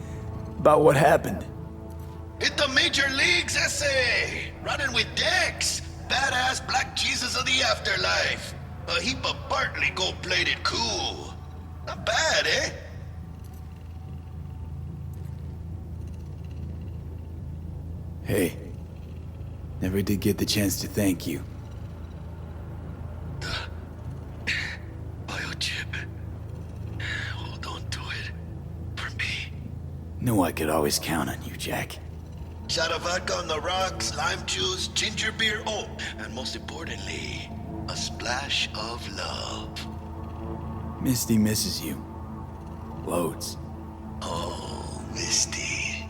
about what happened? Hit the major leagues, essay! Running with Dex! Badass black Jesus of the afterlife! A heap of Bartley gold-plated cool. Not bad, eh? Hey, never did get the chance to thank you. The biochip. Hold on to it. For me. Knew I could always count on you, Jack. Shot of vodka on the rocks, lime juice, ginger beer, oh, and most importantly, a splash of love. Misty misses you. Loads. Oh, Misty.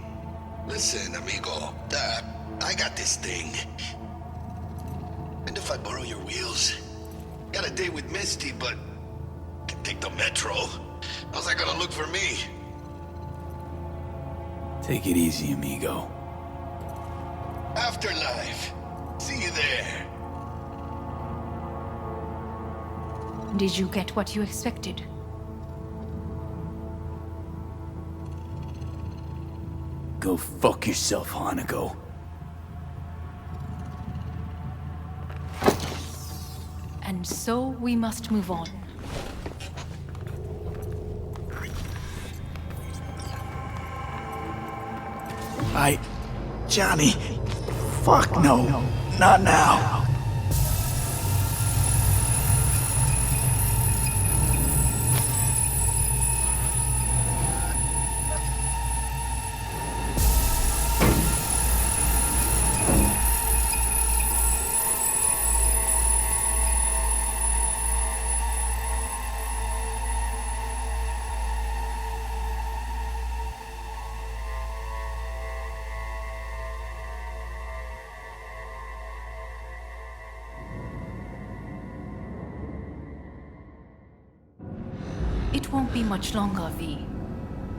Listen, amigo, I got this thing. And if I borrow your wheels? Got a date with Misty, but can take the metro. How's that gonna look for me? Take it easy, amigo. Afterlife. See you there. Did you get what you expected? Go fuck yourself, Hanako. And so we must move on. Johnny. Fuck no. Not now. It won't be much longer, V.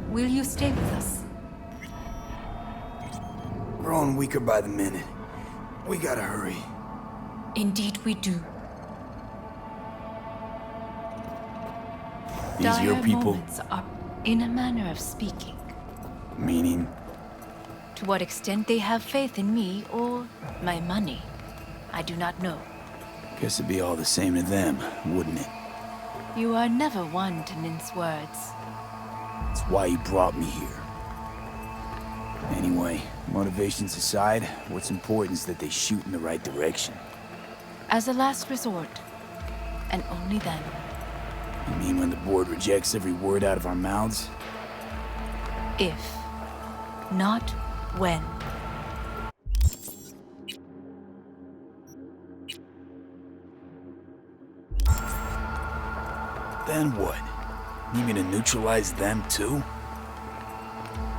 Will you stay with us? Growing weaker by the minute. We gotta hurry. Indeed we do. These your Dire people? moments are, in a manner of speaking. Meaning? To what extent they have faith in me or my money, I do not know. Guess it'd be all the same to them, wouldn't it? You are never one to mince words. That's why you brought me here. Anyway, motivations aside, what's important is that they shoot in the right direction. As a last resort, and only then. You mean when the board rejects every word out of our mouths? If, not when. Then what? Need me to neutralize them too?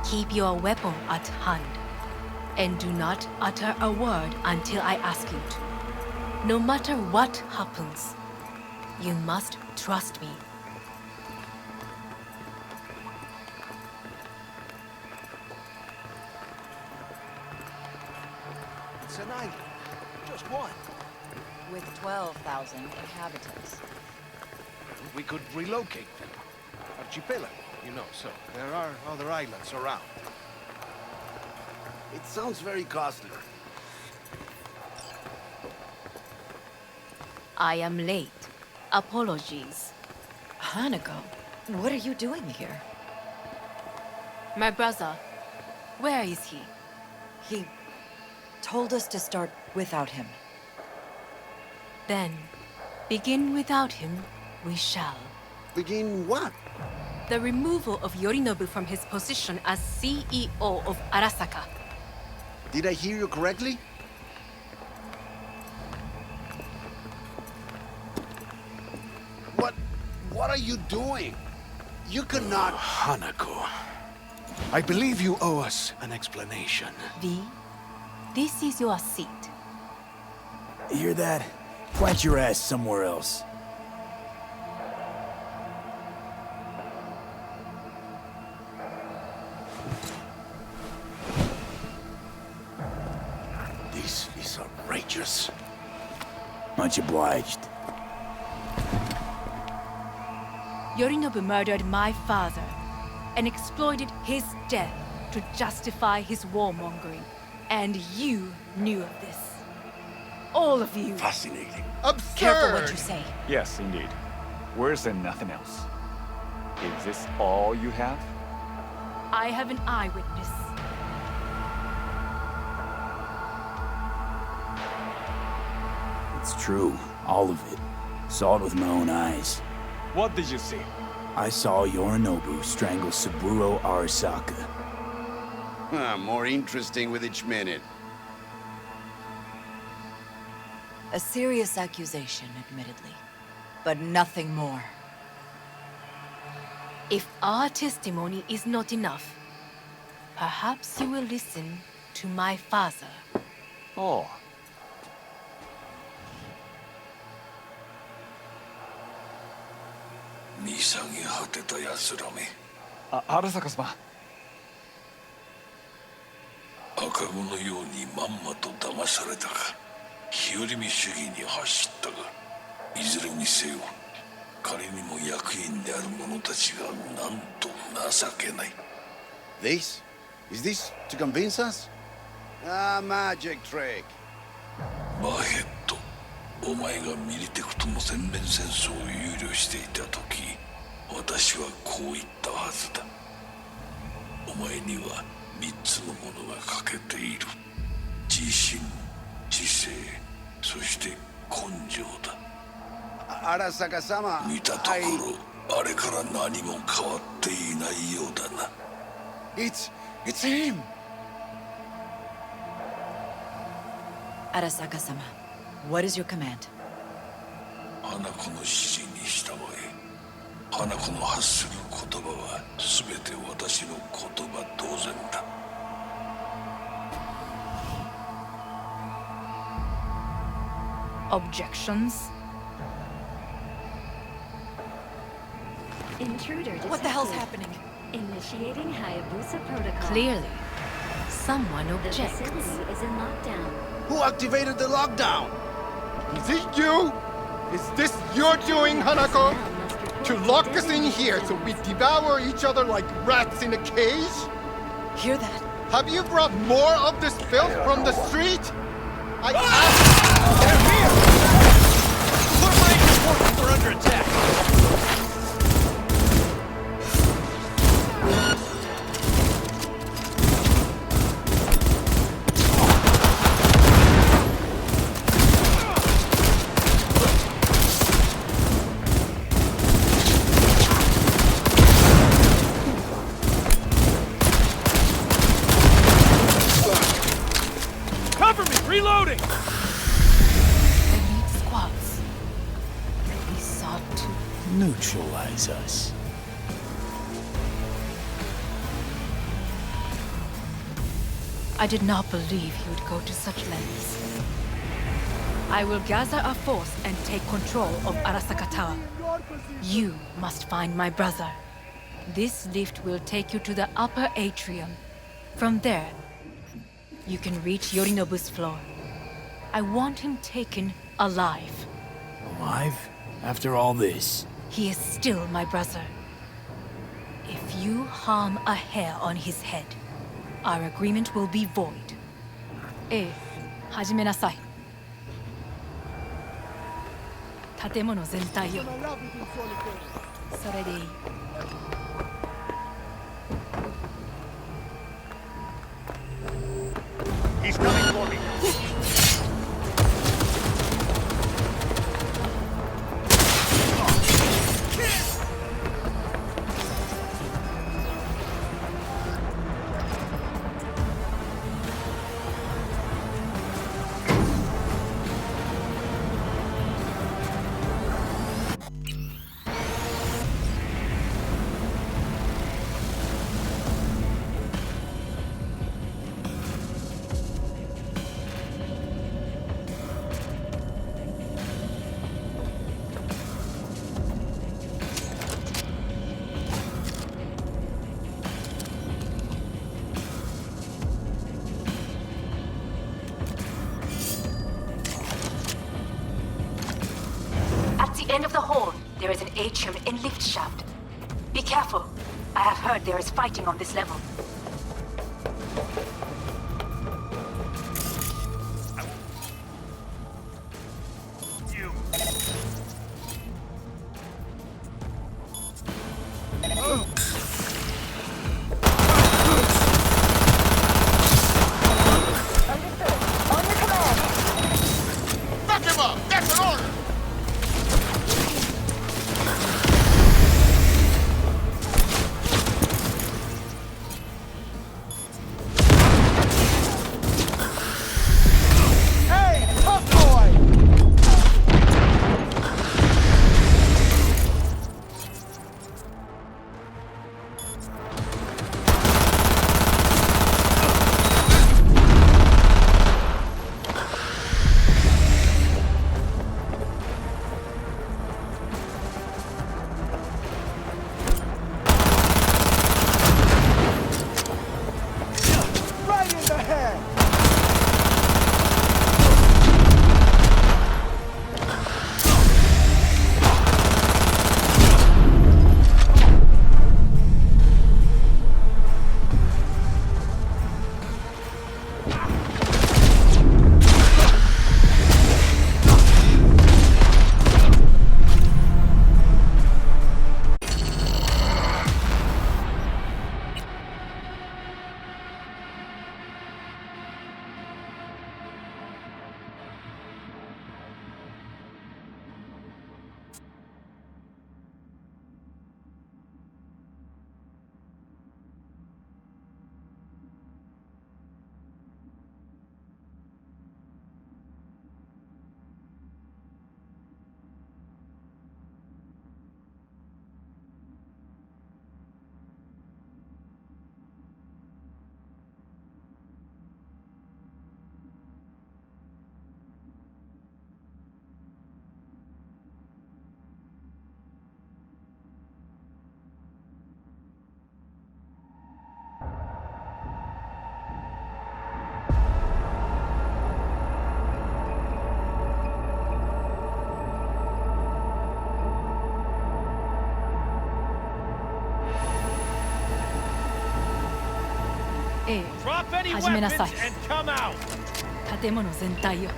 Keep your weapon at hand, and do not utter a word until I ask you to. No matter what happens, you must trust me. It's an island. Just one. With 12,000 inhabitants. We could relocate them. Archipelago, you know, so there are other islands around. It sounds very costly. I am late. Apologies. Hanako, what are you doing here? My brother, where is he? He told us to start without him. Then, begin without him, we shall. Begin what? The removal of Yorinobu from his position as CEO of Arasaka. Did I hear you correctly? What are you doing? You cannot... Hanako. I believe you owe us an explanation. V, this is your seat. Hear that? Plant your ass somewhere else. This is outrageous. Much obliged. Yorinobu murdered my father and exploited his death to justify his warmongering. And you knew of this. All of you. Fascinating. Absurd! Careful what you say. Yes, indeed. Worse than nothing else. Is this all you have? I have an eyewitness. It's true. All of it. Saw it with my own eyes. What did you see? I saw Yorinobu strangle Saburo Arasaka. More interesting with each minute. A serious accusation, admittedly. But nothing more. If our testimony is not enough, perhaps you will listen to my father. Oh. Arasaka様。赤子のようにまんまと騙されたか、日和見主義に走ったが、いずれにせよ、仮にも役員である者たちがなんと情けない。This? Is this to convince us? Magic trick. バーヘッド、お前がミリテクとの全面戦争を憂慮していた時、私はこう言ったはずだ。お前には3つのものが欠けている。自信、知性、そして根性だ。Arasaka様。見たところ、あれから何も変わっていないようだな。It's him! Arasaka-sama, what is your command? 花子の指示に従え。花子の発する言葉は全て私の言葉同然だ。Objections? Intruder detected. What the hell's happening? Initiating Hayabusa protocol. Clearly, someone The objects. facility is in lockdown. Who activated the lockdown? Is it you? Is this your doing, Hanako? To lock us in here so we devour each other like rats in a cage? Hear that? Have you brought more of this filth from the street? I asked... They're here! Put range forces are under attack! Cover me! Reloading! Elite squads. He sought to... Neutralize us. I did not believe he would go to such lengths. I will gather a force and take control of Arasaka Tower. You must find my brother. This lift will take you to the upper atrium. From there, you can reach Yorinobu's floor. I want him taken alive. Alive? After all this? He is still my brother. If you harm a hair on his head, our agreement will be void. 始めなさい。建物全体よ。それでいい。the end of the hall, there is an atrium and lift shaft. Be careful. I have heard there is fighting on this level. Drop any weapons and come out. 建物全体を。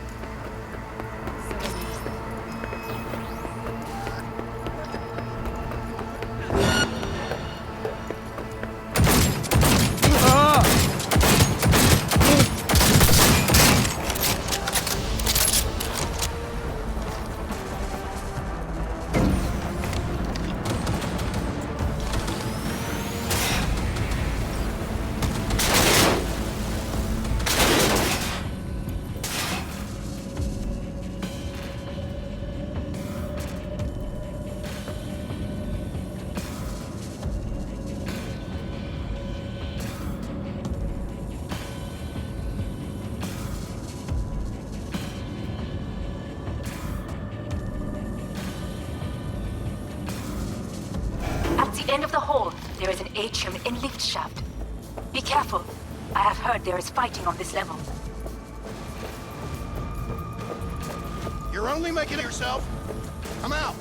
At the end of the hall, there is an atrium and lift shaft. Be careful. I have heard there is fighting on this level. You're only making it yourself. Come out.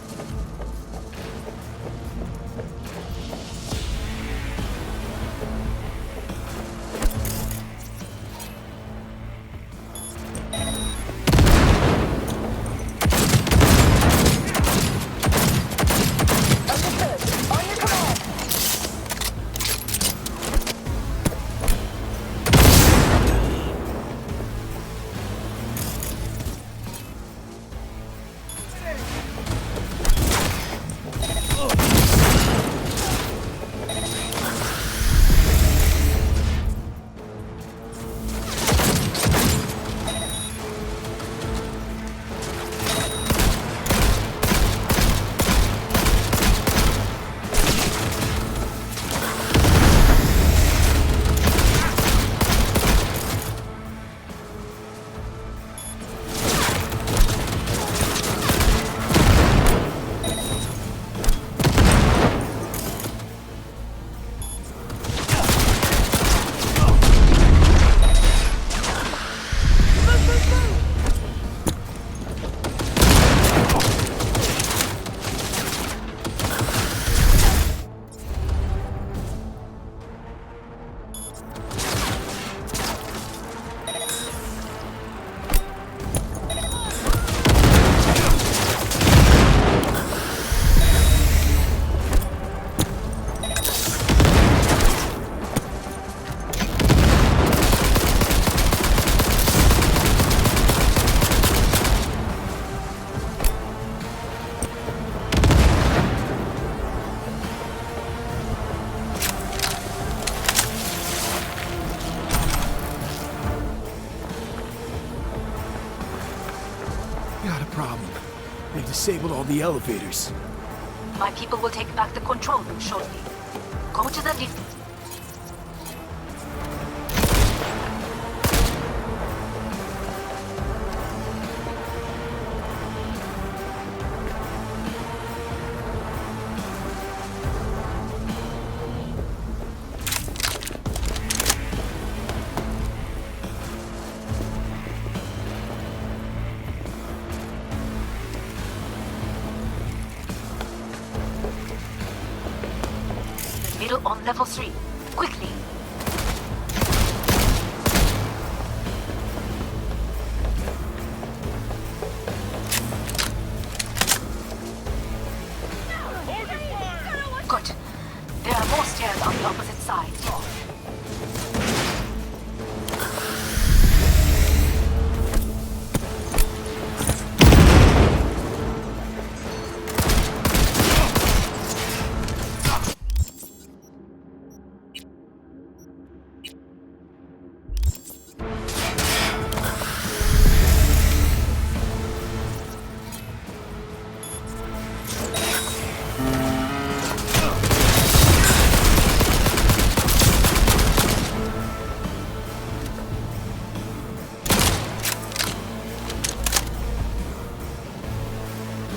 They disabled all the elevators. My people will take back the control room shortly. Go to the lift. Middle on level 3. Quickly. Good. There are more stairs on the opposite side.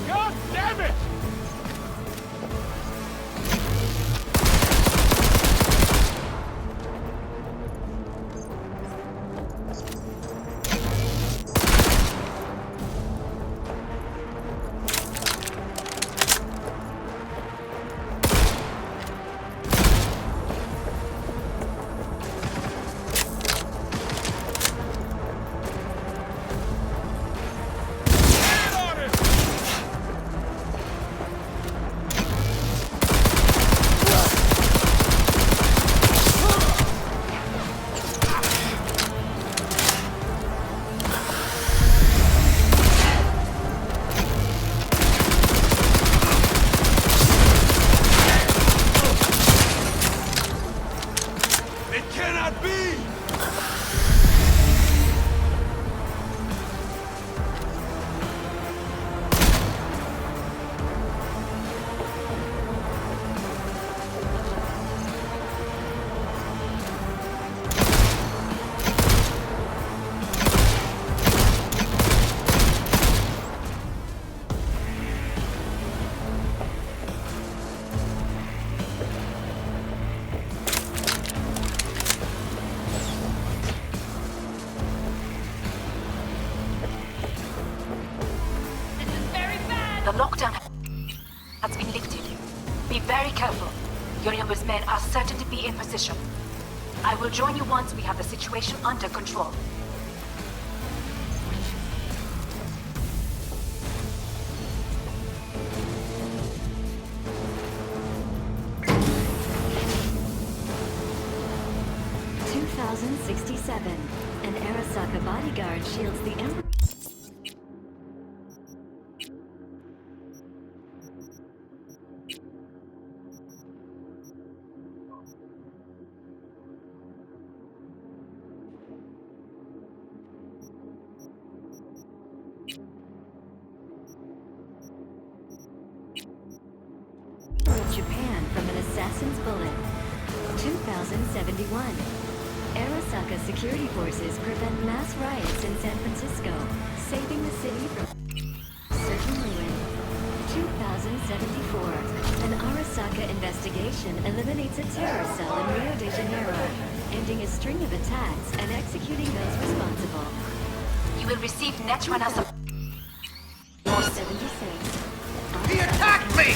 God damn it! It cannot be! The lockdown has been lifted. Be very careful. Yorinobu's men are certain to be in position. I will join you once we have the situation under control. An Arasaka bodyguard shields the Emperor. Of Japan from an assassin's bullet. 2071. Arasaka security forces prevent mass riots in San Francisco, saving the city from certain ruin. 2074. An Arasaka investigation eliminates a terror cell in Rio de Janeiro, ending a string of attacks and executing those responsible. You will receive net runners of 76. He attacked me!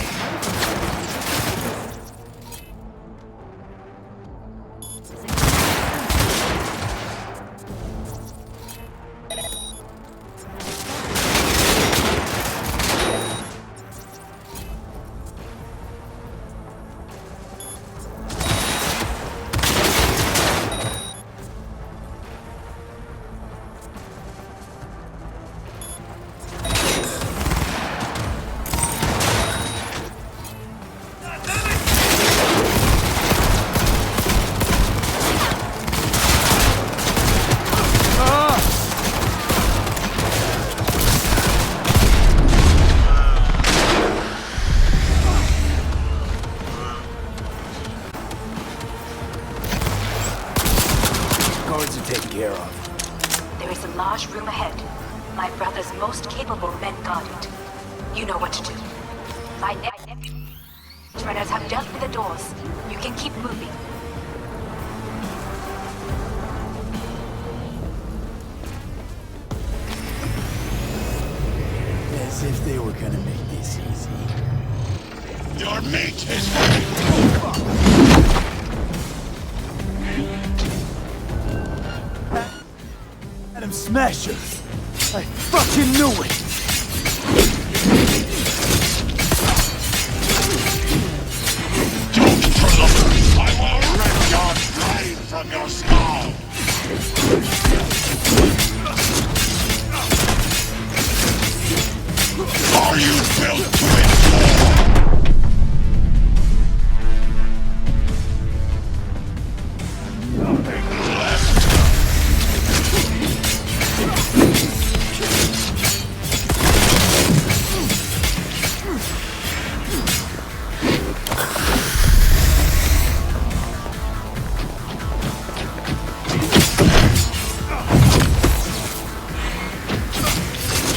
know what to do. My runners have dealt with the doors. You can keep moving. As if they were gonna make this easy. Your mate is Adam Smasher! I fucking knew it! Don't look! I will rip your brain from your skull! Are you built to endure? Nothing left.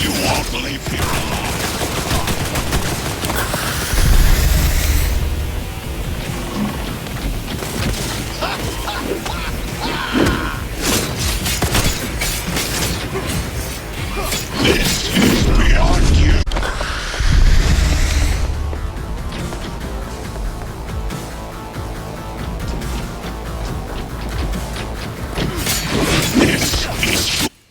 You won't leave here alive. This is beyond you. This is your ruin.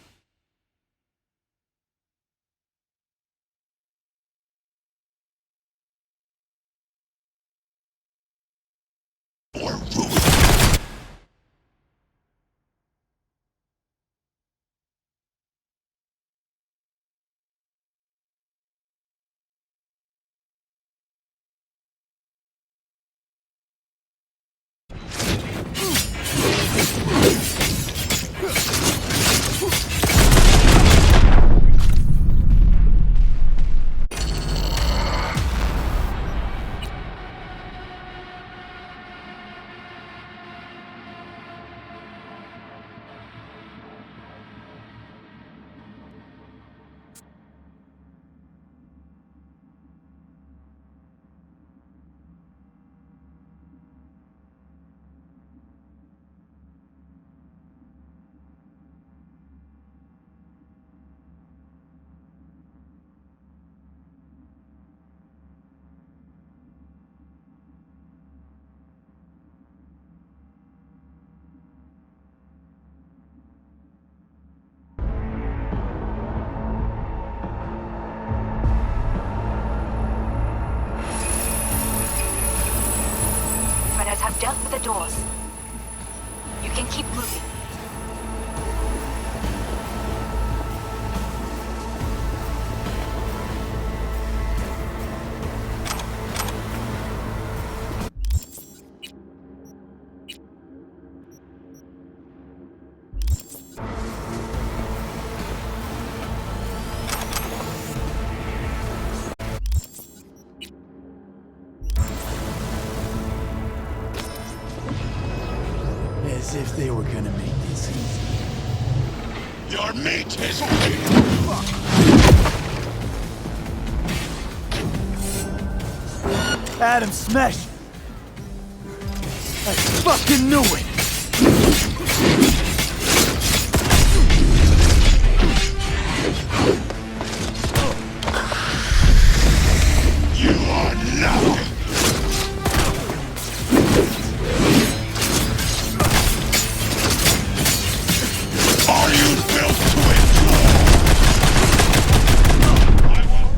Runners have dealt with the doors. You can keep moving. As if they were gonna make this easy. Your meat is Adam Smasher! I fucking knew it! You are nothing. Are you built to endure? I will.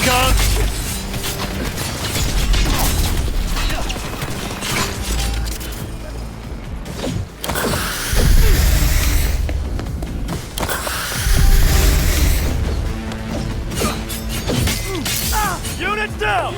Kong! Unit down!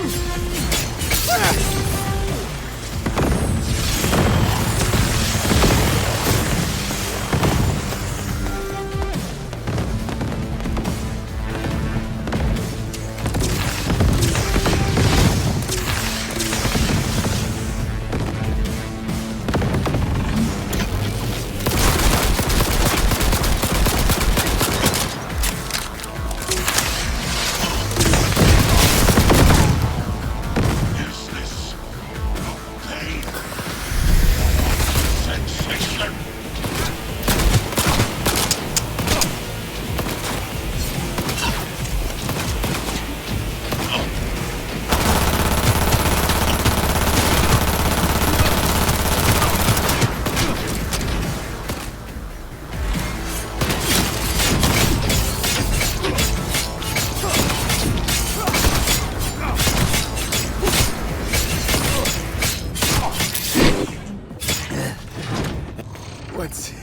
What's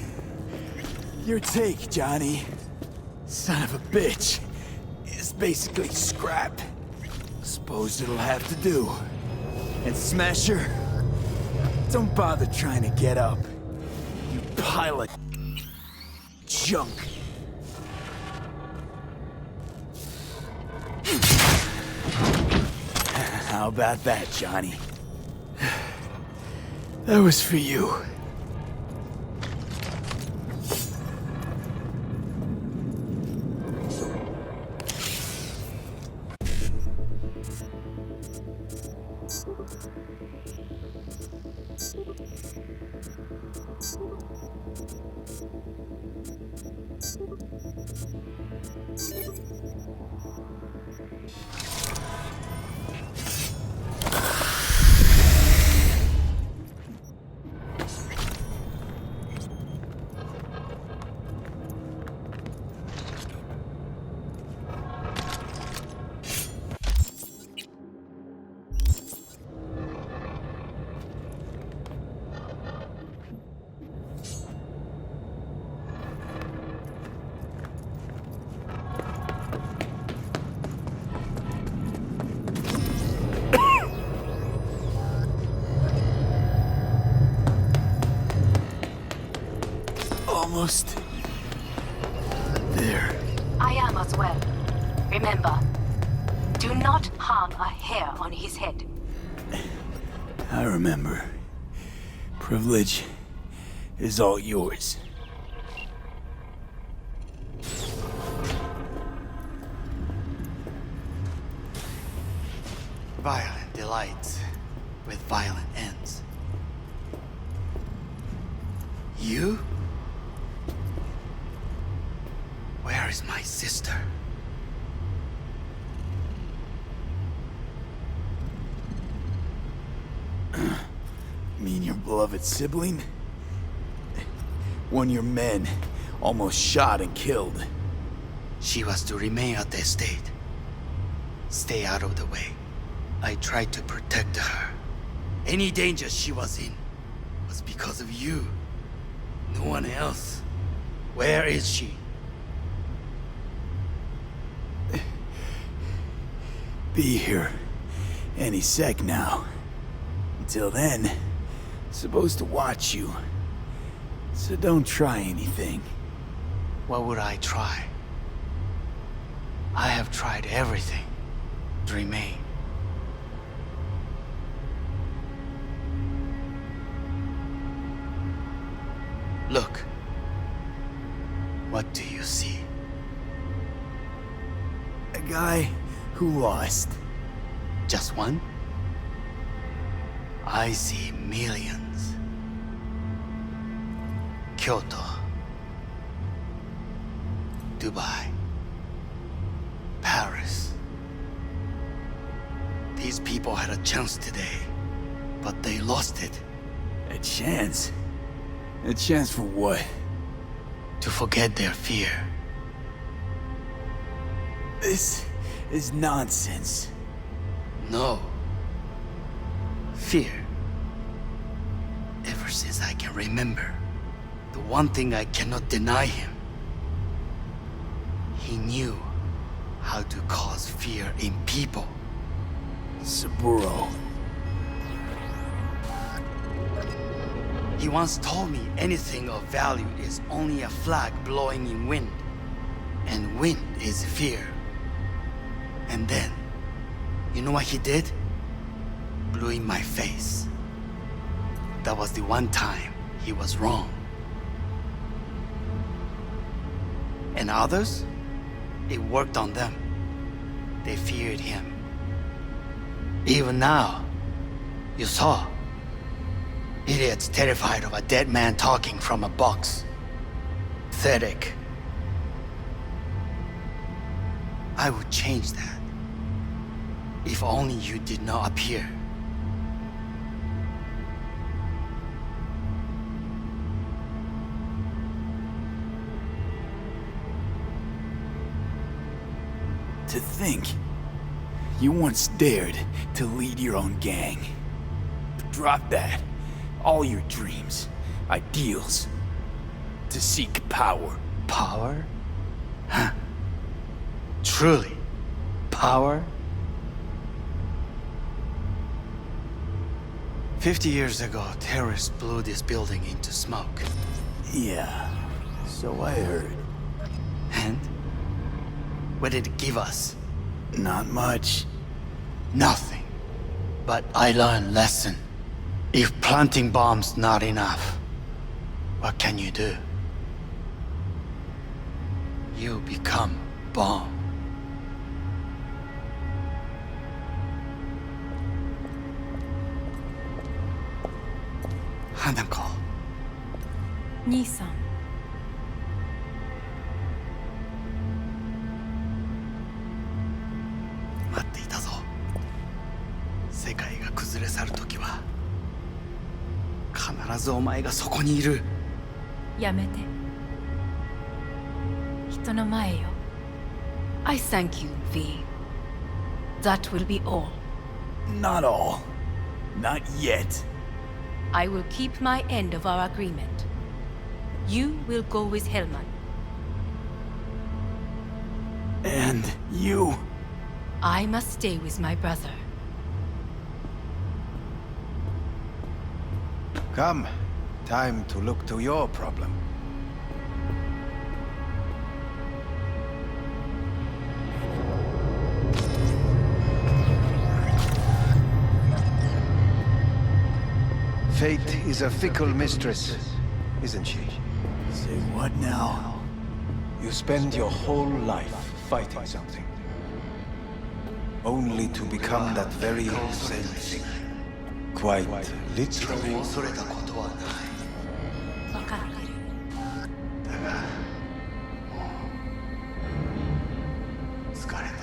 your take, Johnny? Son of a bitch. It's basically scrap. Suppose it'll have to do. And Smasher, don't bother trying to get up. You pile of junk. How about that, Johnny? That was for you. Almost there. I am as well. Remember, do not harm a hair on his head. I remember. Privilege is all yours. Violent delights with violent ends. You? Where is my sister? Mean your beloved sibling? One your men almost shot and killed. She was to remain at the estate. Stay out of the way. I tried to protect her. Any danger she was in was because of you. No one else. Where is she? Be here any sec now. Until then, supposed to watch you. So don't try anything. What would I try? I have tried everything to remain. Look. What do you see? A guy who lost. Just one? I see millions. Kyoto. Dubai. Paris. These people had a chance today, but they lost it. A chance? A chance for what? To forget their fear. This is nonsense. No. Fear. Ever since I can remember, the one thing I cannot deny him. He knew how to cause fear in people. Saburo. He once told me anything of value is only a flag blowing in wind. And wind is fear. And then, you know what he did? Blew in my face. That was the one time he was wrong. And others? It worked on them. They feared him. Even now, you saw. Idiots terrified of a dead man talking from a box. Pathetic. I would change that. If only you did not appear. To think, you once dared to lead your own gang. But drop that. All your dreams, ideals, to seek power. Power? Huh. Truly, power? 50 years ago, terrorists blew this building into smoke. Yeah, so I heard. And? What did it give us? Not much. Nothing. But I learned a lesson. If planting bombs not enough, what can you do? You become bomb. Hanako. 兄さん。待っていたぞ。世界が崩れ去る時は必ずお前がそこにいる。やめて。人の前よ。I thank you, V. That will be all. Not all. Not yet. I will keep my end of our agreement. You will go with Hellman. And you? I must stay with my brother. Come. Time to look to your problem. Fate is a fickle mistress, isn't she? Say what now? You spend your whole life fighting something, only to become that very same thing. Quite literally. 恐れたことはない。わかってる。だが、もう疲れた。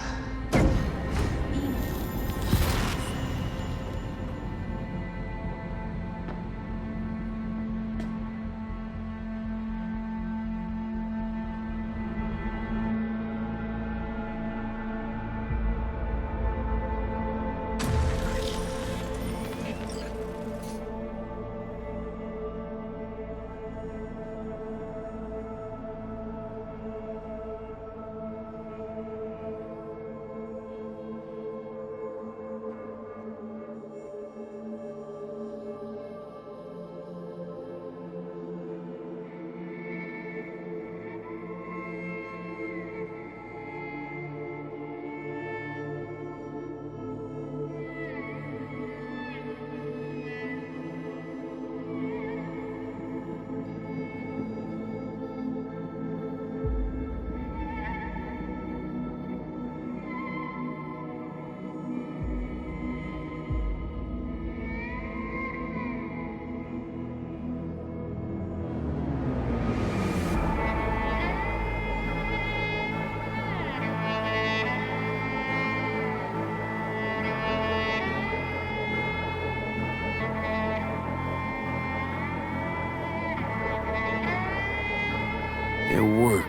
It worked.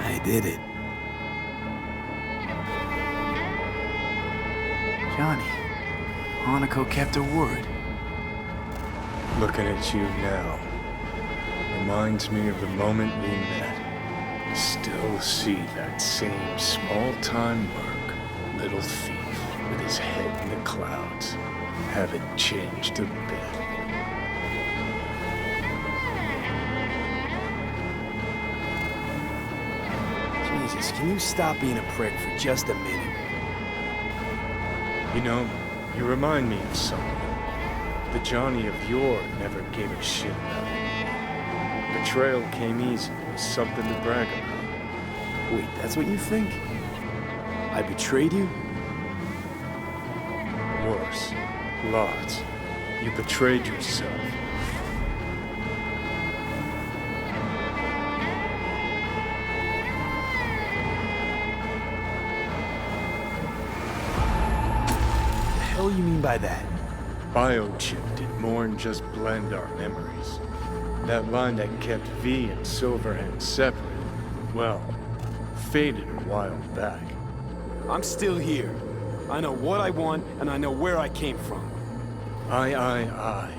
I did it. Johnny. Hanako kept her word. Looking at you now reminds me of the moment we met. Still see that same small-time merc, little thief, with his head in the clouds. Haven't changed a bit. Jesus, can you stop being a prick for just a minute? You know, you remind me of someone. The Johnny of yore never gave a shit about it. Betrayal came easy, it was something to brag about. Wait, that's what you think? I betrayed you? Worse. Lots. You betrayed yourself. What the hell you mean by that? Biochip did more than just blend our memories. That line that kept V and Silverhand separate, well, faded a while back. I'm still here. I know what I want, and I know where I came from. I.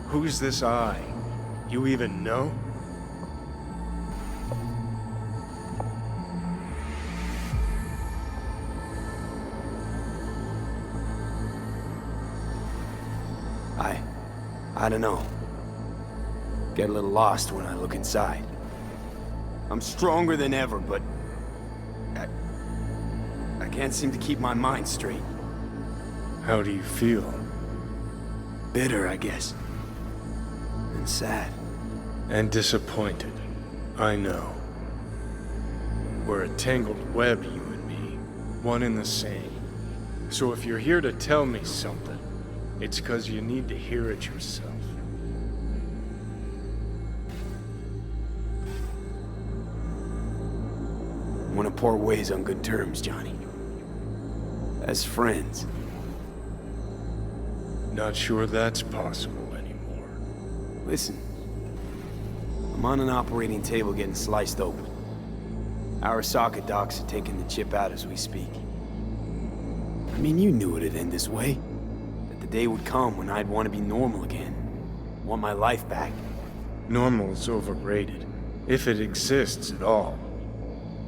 Who's this I? You even know? I don't know. Get a little lost when I look inside. I'm stronger than ever, but I can't seem to keep my mind straight. How do you feel? Bitter, I guess. And sad. And disappointed. I know. We're a tangled web, you and me. One and the same. So if you're here to tell me something, it's 'cause you need to hear it yourself. Want to part ways on good terms, Johnny. As friends. Not sure that's possible anymore. Listen. I'm on an operating table getting sliced open. Arasaka docs are taking the chip out as we speak. I mean, you knew it'd end this way. That the day would come when I'd want to be normal again. Want my life back. Normal is overrated. If it exists at all.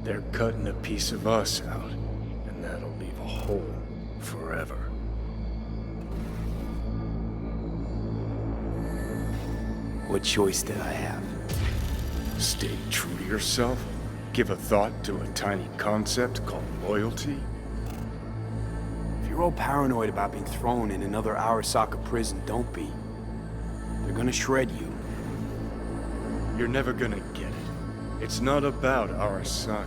They're cutting a piece of us out, and that'll leave a hole forever. What choice did I have? Stay true to yourself? Give a thought to a tiny concept called loyalty? If you're all paranoid about being thrown in another Arasaka prison, don't be. They're gonna shred you. You're never gonna get it. It's not about Arasaka.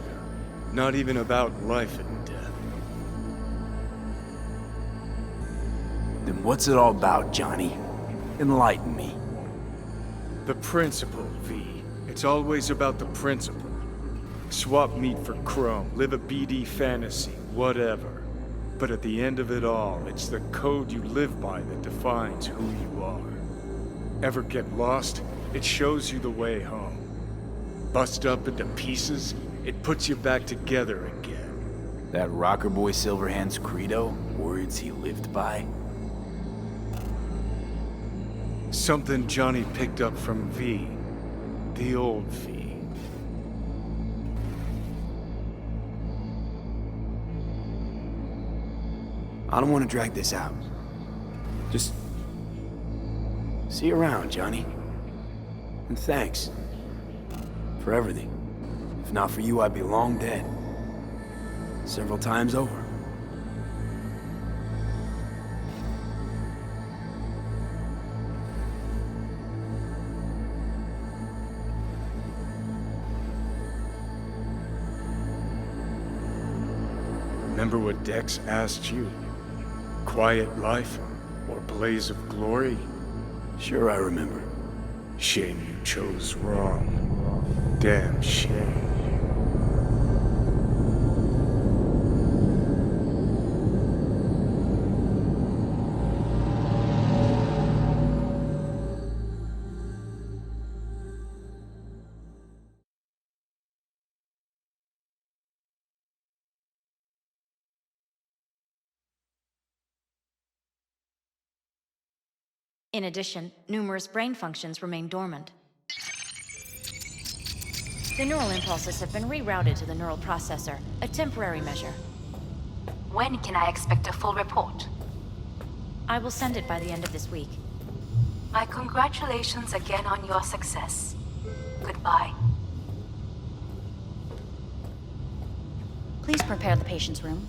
Not even about life and death. Then what's it all about, Johnny? Enlighten me. The principle, V. It's always about the principle. Swap meat for chrome, live a BD fantasy, whatever. But at the end of it all, it's the code you live by that defines who you are. Ever get lost? It shows you the way home. Bust up into pieces, it puts you back together again. That rocker boy Silverhand's credo? Words he lived by? Something Johnny picked up from V. The old V. I don't want to drag this out. Just... see you around, Johnny. And thanks. For everything. If not for you, I'd be long dead. Several times over. Remember what Dex asked you? Quiet life or blaze of glory? Sure I remember. Shame you chose wrong. Damn shame. In addition, numerous brain functions remain dormant. The neural impulses have been rerouted to the neural processor, a temporary measure. When can I expect a full report? I will send it by the end of this week. My congratulations again on your success. Goodbye. Please prepare the patient's room.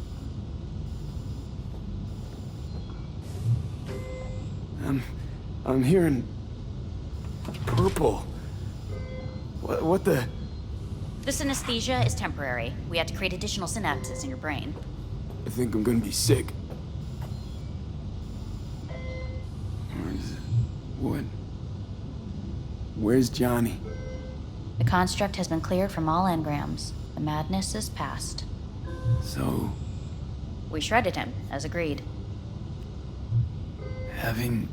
I'm hearing purple. What the? The synesthesia is temporary. We had to create additional synapses in your brain. I think I'm gonna be sick. Where's Johnny? The construct has been cleared from all engrams. The madness is past. So, We shredded him, as agreed. having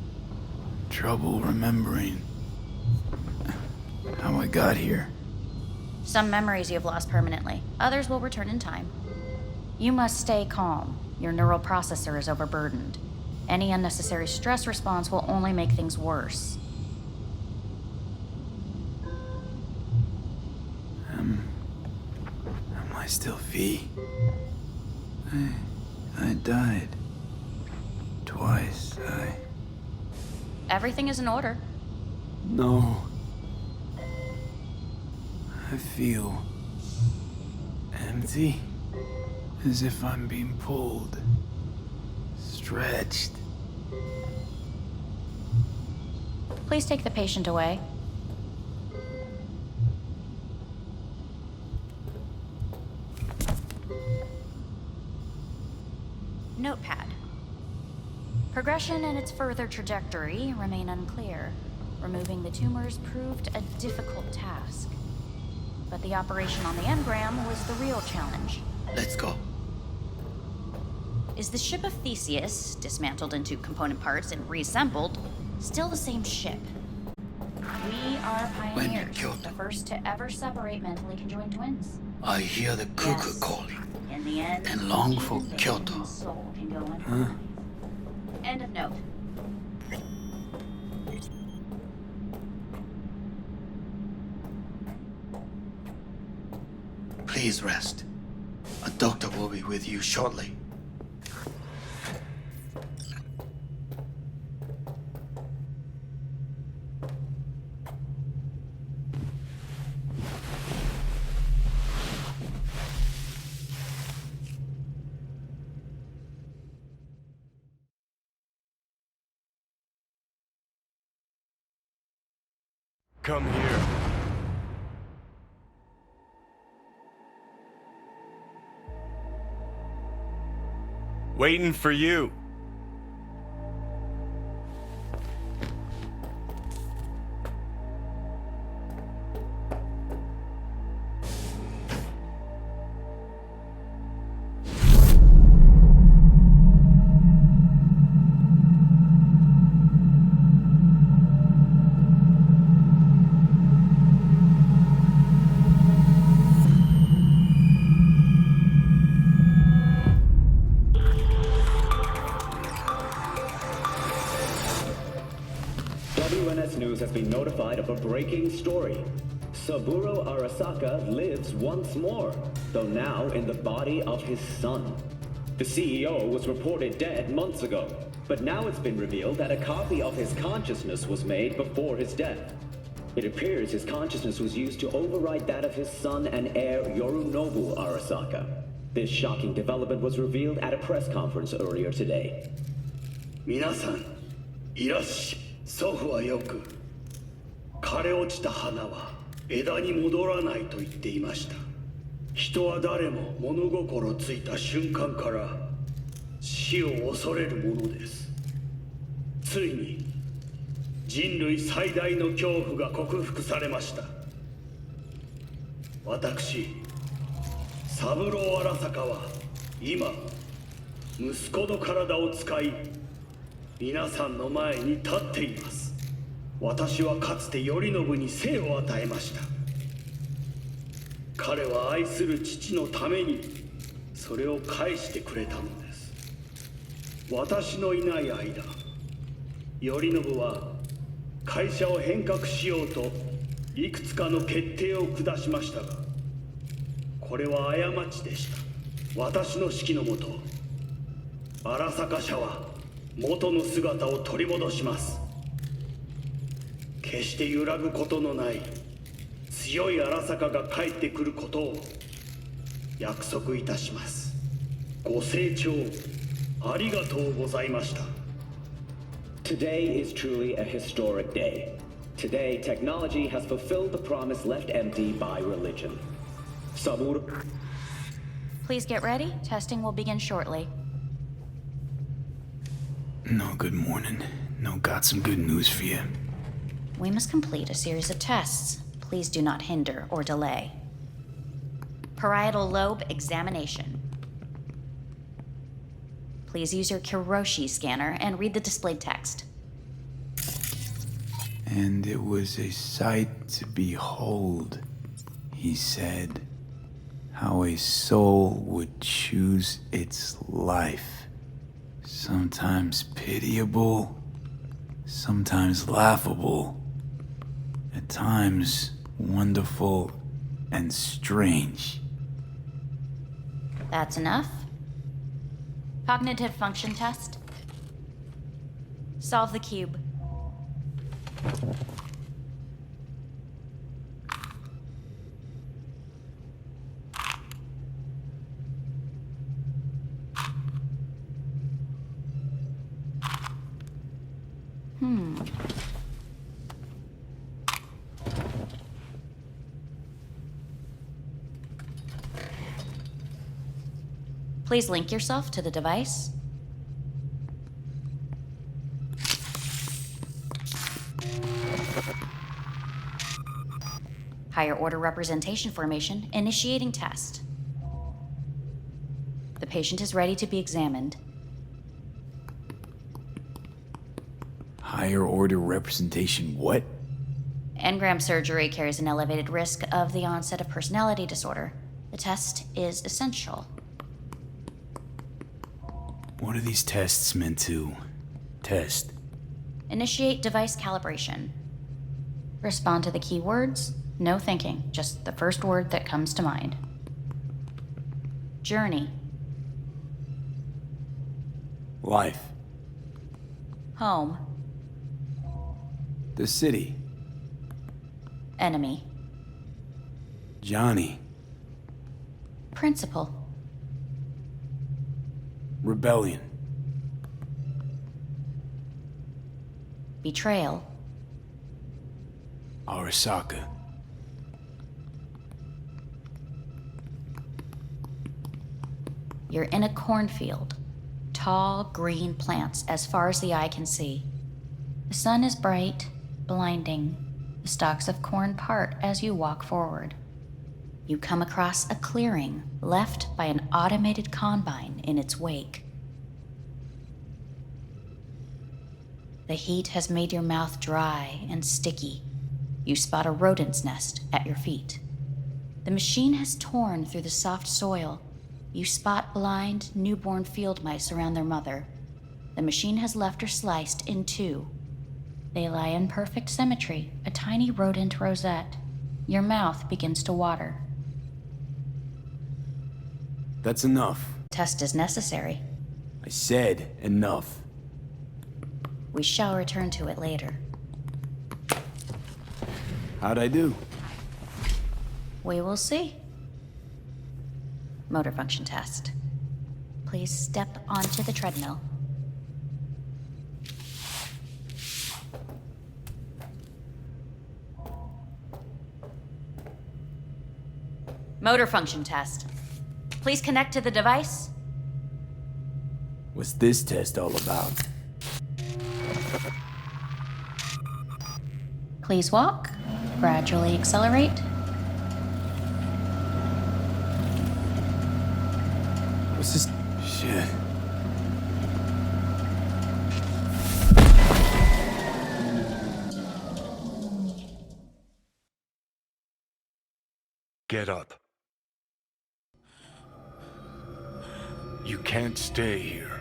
trouble remembering how I got here. Some memories you have lost permanently. Others will return in time. You must stay calm. Your neural processor is overburdened. Any unnecessary stress response will only make things worse. Am I still V? I died. Twice. Everything is in order. No. I feel empty. As if I'm being pulled. Stretched. Please take the patient away. Notepad. Progression and its further trajectory remain unclear. Removing the tumors proved a difficult task. But the operation on the engram was the real challenge. Let's go. Is the ship of Theseus, dismantled into component parts and reassembled, still the same ship? We are pioneers, the first to ever separate mentally conjoined twins. I hear the cuckoo calling In the end, and long for even the Kyoto. human soul can go Huh? unharmed. End of note. Please rest. A doctor will be with you shortly. Come here. Waiting for you. WNS News has been notified of a breaking story. Saburo Arasaka lives once more, though now in the body of his son. The CEO was reported dead months ago, but now it's been revealed that a copy of his consciousness was made before his death. It appears his consciousness was used to override that of his son and heir Yorinobu Arasaka. This shocking development was revealed at a press conference earlier today. 皆さん、いらっしゃい。祖父はよく、枯れ落ちた花は枝に戻らないと言っていました。人は誰も物心ついた瞬間から死を恐れるものです。ついに人類最大の恐怖が克服されました。私、三郎荒坂は今、息子の体を使い、皆さんの前に立っています。私はかつて頼信に生を与えました。彼は愛する父のためにそれを返してくれたのです。私のいない間、頼信は会社を変革しようといくつかの決定を下しましたが、これは過ちでした。私の指揮のもと、荒坂社は元の姿を取り戻します。決して揺らぐことのない強い荒坂が帰ってくることを約束いたします。ご清聴ありがとうございました。 Today is truly a historic day. Today, technology has fulfilled the promise left empty by religion. Saburo. Please get ready. Testing will begin shortly. No, good morning. No, got some good news for you. We must complete a series of tests. Please do not hinder or delay. Parietal lobe examination. Please use your Kiroshi scanner and read the displayed text. And it was a sight to behold, he said, how a soul would choose its life. Sometimes pitiable, sometimes laughable, at times wonderful and strange. That's enough. Cognitive function test. Solve the cube. Please link yourself to the device. Higher order representation formation, initiating test. The patient is ready to be examined. Higher order representation what? Engram surgery carries an elevated risk of the onset of personality disorder. The test is essential. What are these tests meant to test? Initiate device calibration. Respond to the keywords. No thinking, just the first word that comes to mind. Journey. Life. Home. The city. Enemy. Johnny. Principal. Rebellion. Betrayal. Arasaka. You're in a cornfield. Tall, green plants as far as the eye can see. The sun is bright, blinding. The stalks of corn part as you walk forward. You come across a clearing left by an automated combine in its wake. The heat has made your mouth dry and sticky. You spot a rodent's nest at your feet. The machine has torn through the soft soil. You spot blind, newborn field mice around their mother. The machine has left her sliced in two. They lie in perfect symmetry, a tiny rodent rosette. Your mouth begins to water. That's enough. Test is necessary. I said enough. We shall return to it later. How'd I do? We will see. Motor function test. Please step onto the treadmill. Motor function test. Please connect to the device. What's this test all about? Please walk. Gradually accelerate. What's this? Shit. Get up. You can't stay here.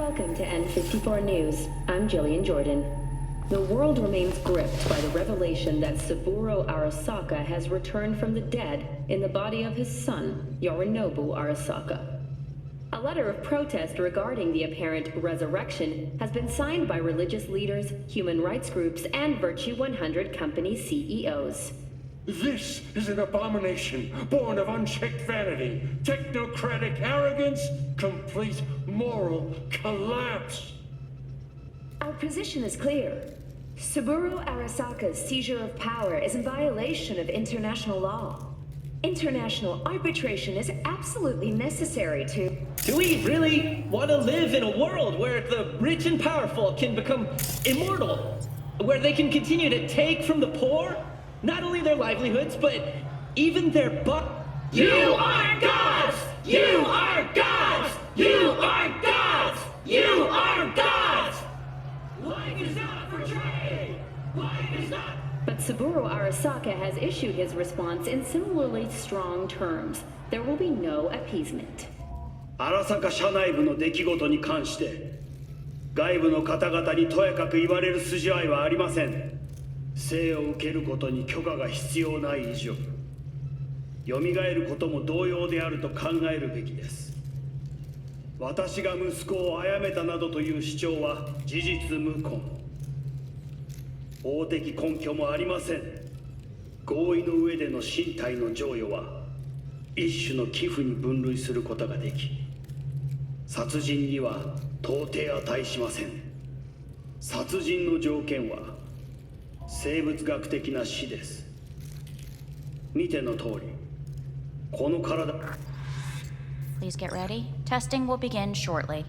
Welcome to N54 News. I'm Jillian Jordan. The world remains gripped by the revelation that Saburo Arasaka has returned from the dead in the body of his son, Yorinobu Arasaka. A letter of protest regarding the apparent resurrection has been signed by religious leaders, human rights groups, and Virtue 100 company CEOs. This is an abomination born of unchecked vanity, technocratic arrogance, complete moral collapse. Our position is clear. Saburo Arasaka's seizure of power is in violation of international law. International arbitration is absolutely necessary to... Do we really want to live in a world where the rich and powerful can become immortal? Where they can continue to take from the poor? Not only their livelihoods, but even their You are gods! You are gods! You are gods! You are gods! Life is not for trade! Life is not... But Saburo Arasaka has issued his response in similarly strong terms. There will be no appeasement. 荒坂社内部の出来事に関して外部の方々にとやかく言われる筋合いはありません。生を受けることに許可が必要ない以上、蘇ることも同様であると考えるべきです。私が息子を殺めたなどという主張は事実無根。法的根拠もありません。合意の上での身体の贈与は一種の寄付に分類することができ、殺人には到底値しません。殺人の条件は生物学的な死です。見ての通り、この体。Please get ready. Testing will begin shortly.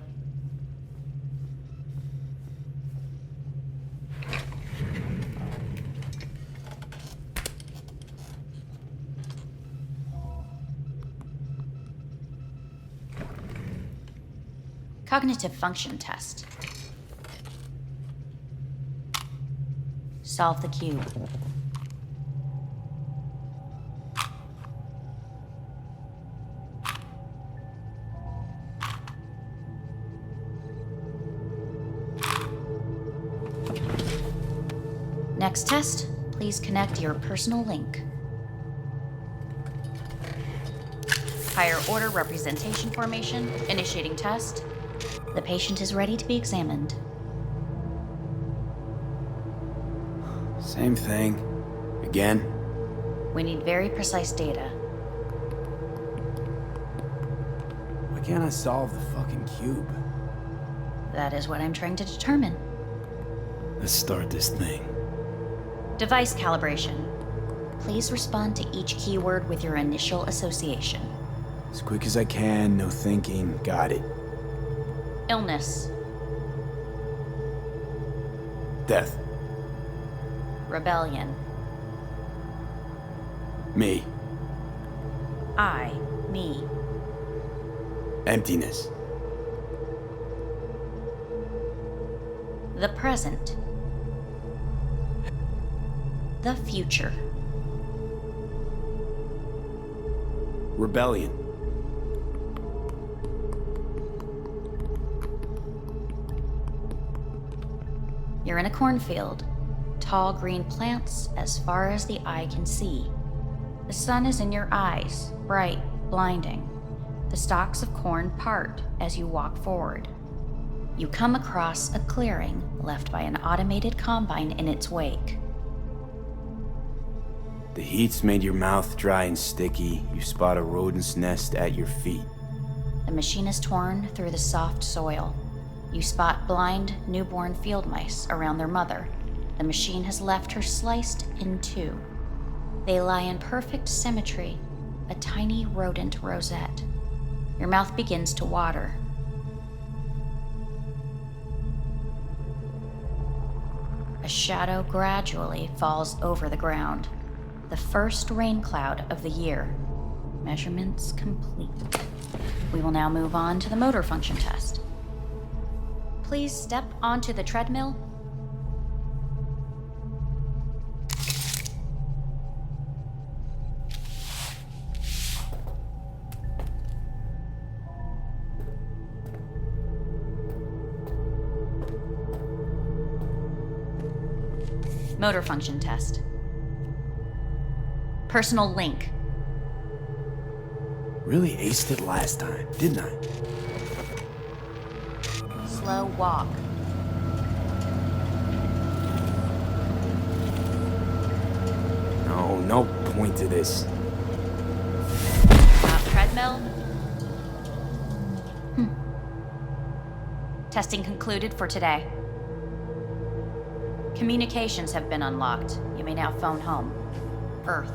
Cognitive function test. Solve the cube. Next test, please connect your personal link. Higher order representation formation, initiating test. The patient is ready to be examined. Same thing. Again? We need very precise data. Why can't I solve the fucking cube? That is what I'm trying to determine. Let's start this thing. Device calibration. Please respond to each keyword with your initial association. As quick as I can, no thinking. Got it. Illness. Death. Rebellion. Me. I. Me. Emptiness. The present. The future. Rebellion. You're in a cornfield. Tall green plants as far as the eye can see. The sun is in your eyes, bright, blinding. The stalks of corn part as you walk forward. You come across a clearing left by an automated combine in its wake. The heat's made your mouth dry and sticky. You spot a rodent's nest at your feet. The machine is torn through the soft soil. You spot blind, newborn field mice around their mother. The machine has left her sliced in two. They lie in perfect symmetry, a tiny rodent rosette. Your mouth begins to water. A shadow gradually falls over the ground. The first rain cloud of the year. Measurements complete. We will now move on to the motor function test. Please step onto the treadmill. Motor function test. Personal link. Really aced it last time, didn't I? Slow walk. No point to this. Treadmill? Testing concluded for today. Communications have been unlocked. You may now phone home. Earth.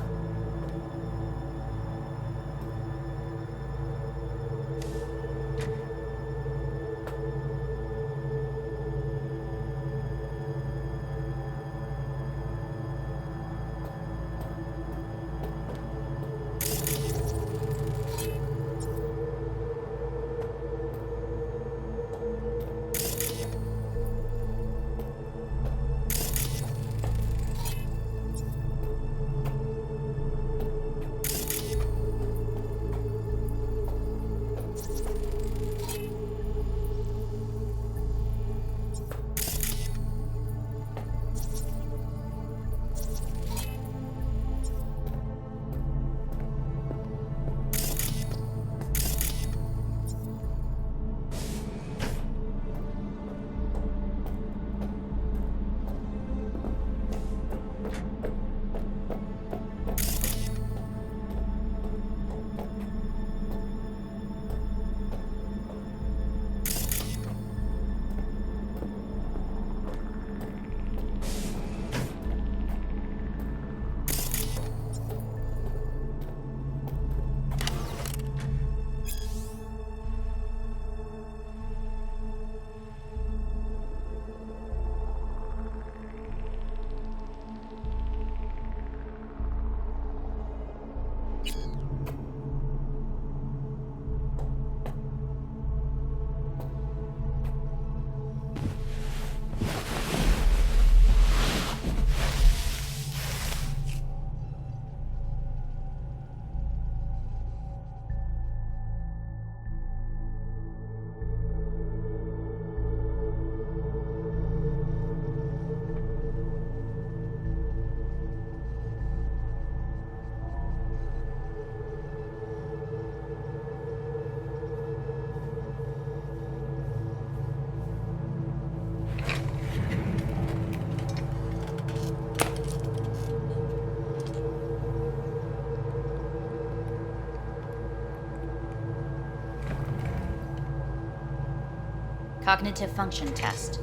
Cognitive function test.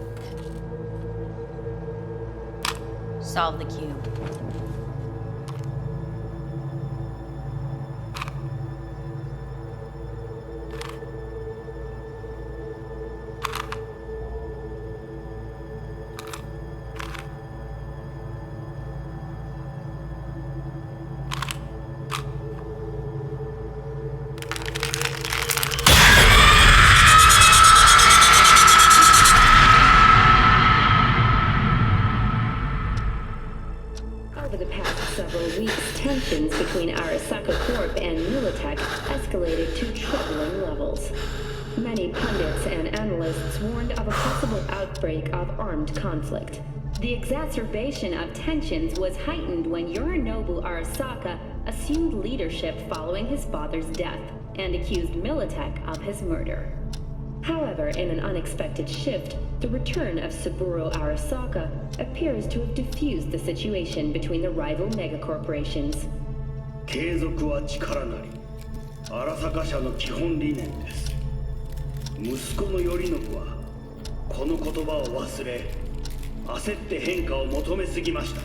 Solve the cube. Over the past several weeks, tensions between Arasaka Corp and Militech escalated to troubling levels. Many pundits and analysts warned of a possible outbreak of armed conflict. The exacerbation of tensions was heightened when Yorinobu Arasaka assumed leadership following his father's death and accused Militech of his murder. However, in an unexpected shift, the return of Saburo Arasaka appears to have diffused the situation between the rival megacorporations. 継続は力なり、荒坂社の基本理念です。息子の頼信はこの言葉を忘れ、焦って変化を求めすぎました。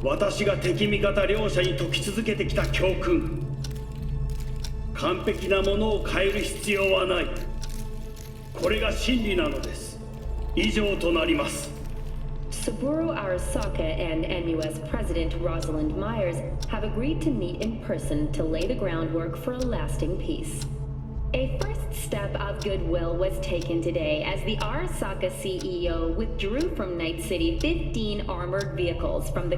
私が敵味方両者に説き続けてきた教訓。完璧なものを変える必要はない。これが真理なのです。以上となります。Saburo Arasaka and NUS President Rosalind Myers have agreed to meet in person to lay the groundwork for a lasting peace. A first step of goodwill was taken today as the Arasaka CEO withdrew from Night City 15 armored vehicles from the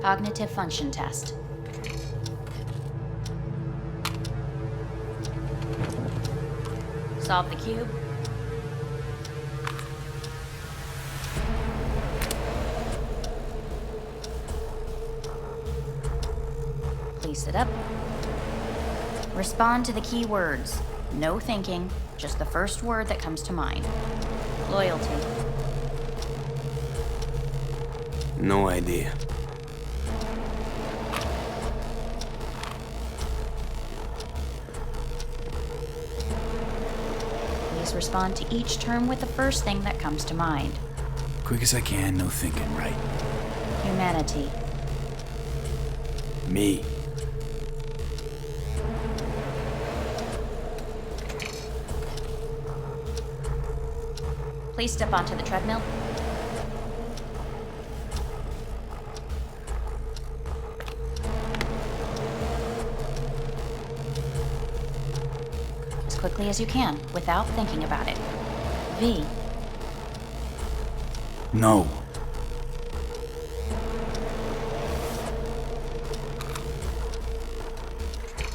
Cognitive function test. Solve the cube. Please sit up. Respond to the key words. No thinking, just the first word that comes to mind. Loyalty. No idea. Please respond to each term with the first thing that comes to mind. Quick as I can, no thinking, right? Humanity. Me. Please step onto the treadmill. As quickly as you can, without thinking about it. V. No.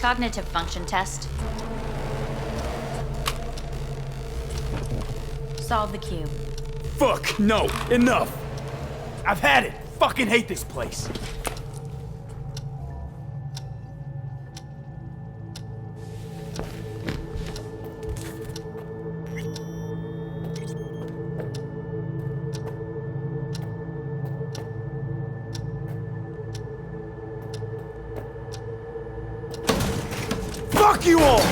Cognitive function test. Solve the cube. Fuck, no, enough! I've had it! Fucking hate this place! Fuck you all!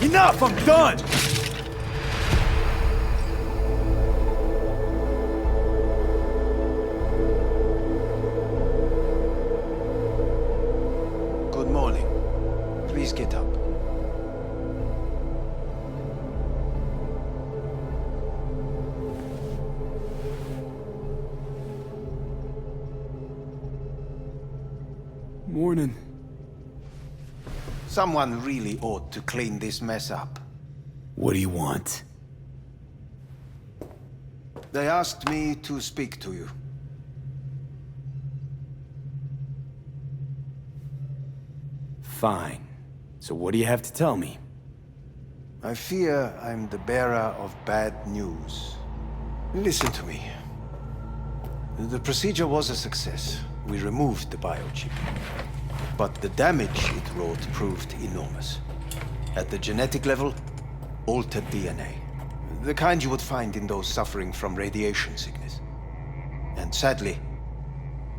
Enough! I'm done! Good morning. Please get up. Morning. Someone really ought to clean this mess up. What do you want? They asked me to speak to you. Fine. So what do you have to tell me? I fear I'm the bearer of bad news. Listen to me. The procedure was a success. We removed the biochip. But the damage it wrought proved enormous. At the genetic level, altered DNA. The kind you would find in those suffering from radiation sickness. And sadly,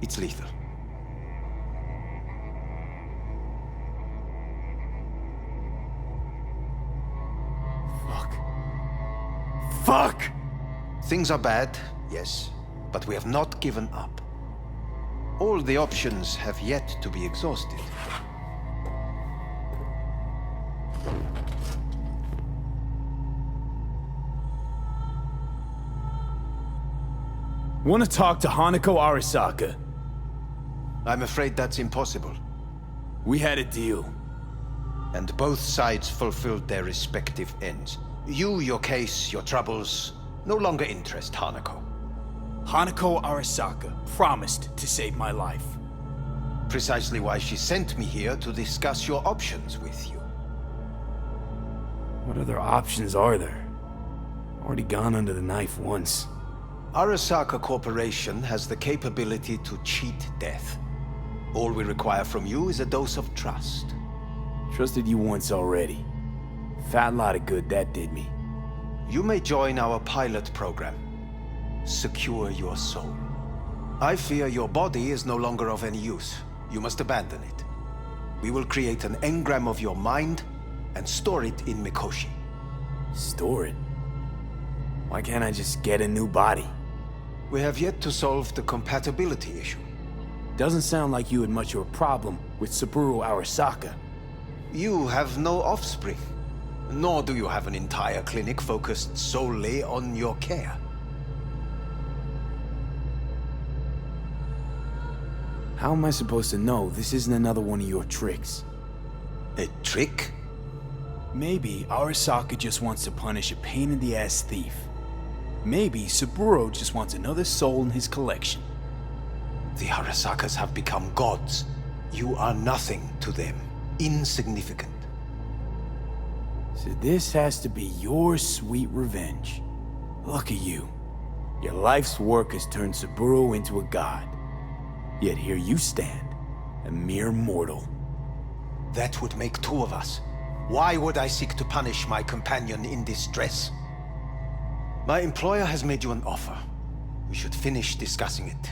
it's lethal. Fuck! Things are bad, yes, but we have not given up. All the options have yet to be exhausted. Want to talk to Hanako Arasaka? I'm afraid that's impossible. We had a deal. And both sides fulfilled their respective ends. You, your case, your troubles, no longer interest Hanako. Hanako Arasaka promised to save my life. Precisely why she sent me here to discuss your options with you. What other options are there? Already gone under the knife once. Arasaka Corporation has the capability to cheat death. All we require from you is a dose of trust. Trusted you once already. Fat lot of good that did me. You may join our pilot program. Secure your soul. I fear your body is no longer of any use. You must abandon it. We will create an engram of your mind and store it in Mikoshi. Store it? Why can't I just get a new body? We have yet to solve the compatibility issue. Doesn't sound like you had much of a problem with Saburo Arasaka. You have no offspring, nor do you have an entire clinic focused solely on your care. How am I supposed to know this isn't another one of your tricks? A trick? Maybe Arasaka just wants to punish a pain-in-the-ass thief. Maybe Saburo just wants another soul in his collection. The Arasakas have become gods. You are nothing to them. Insignificant. So this has to be your sweet revenge. Look at you. Your life's work has turned Saburo into a god. Yet here you stand, a mere mortal. That would make two of us. Why would I seek to punish my companion in distress? My employer has made you an offer. We should finish discussing it.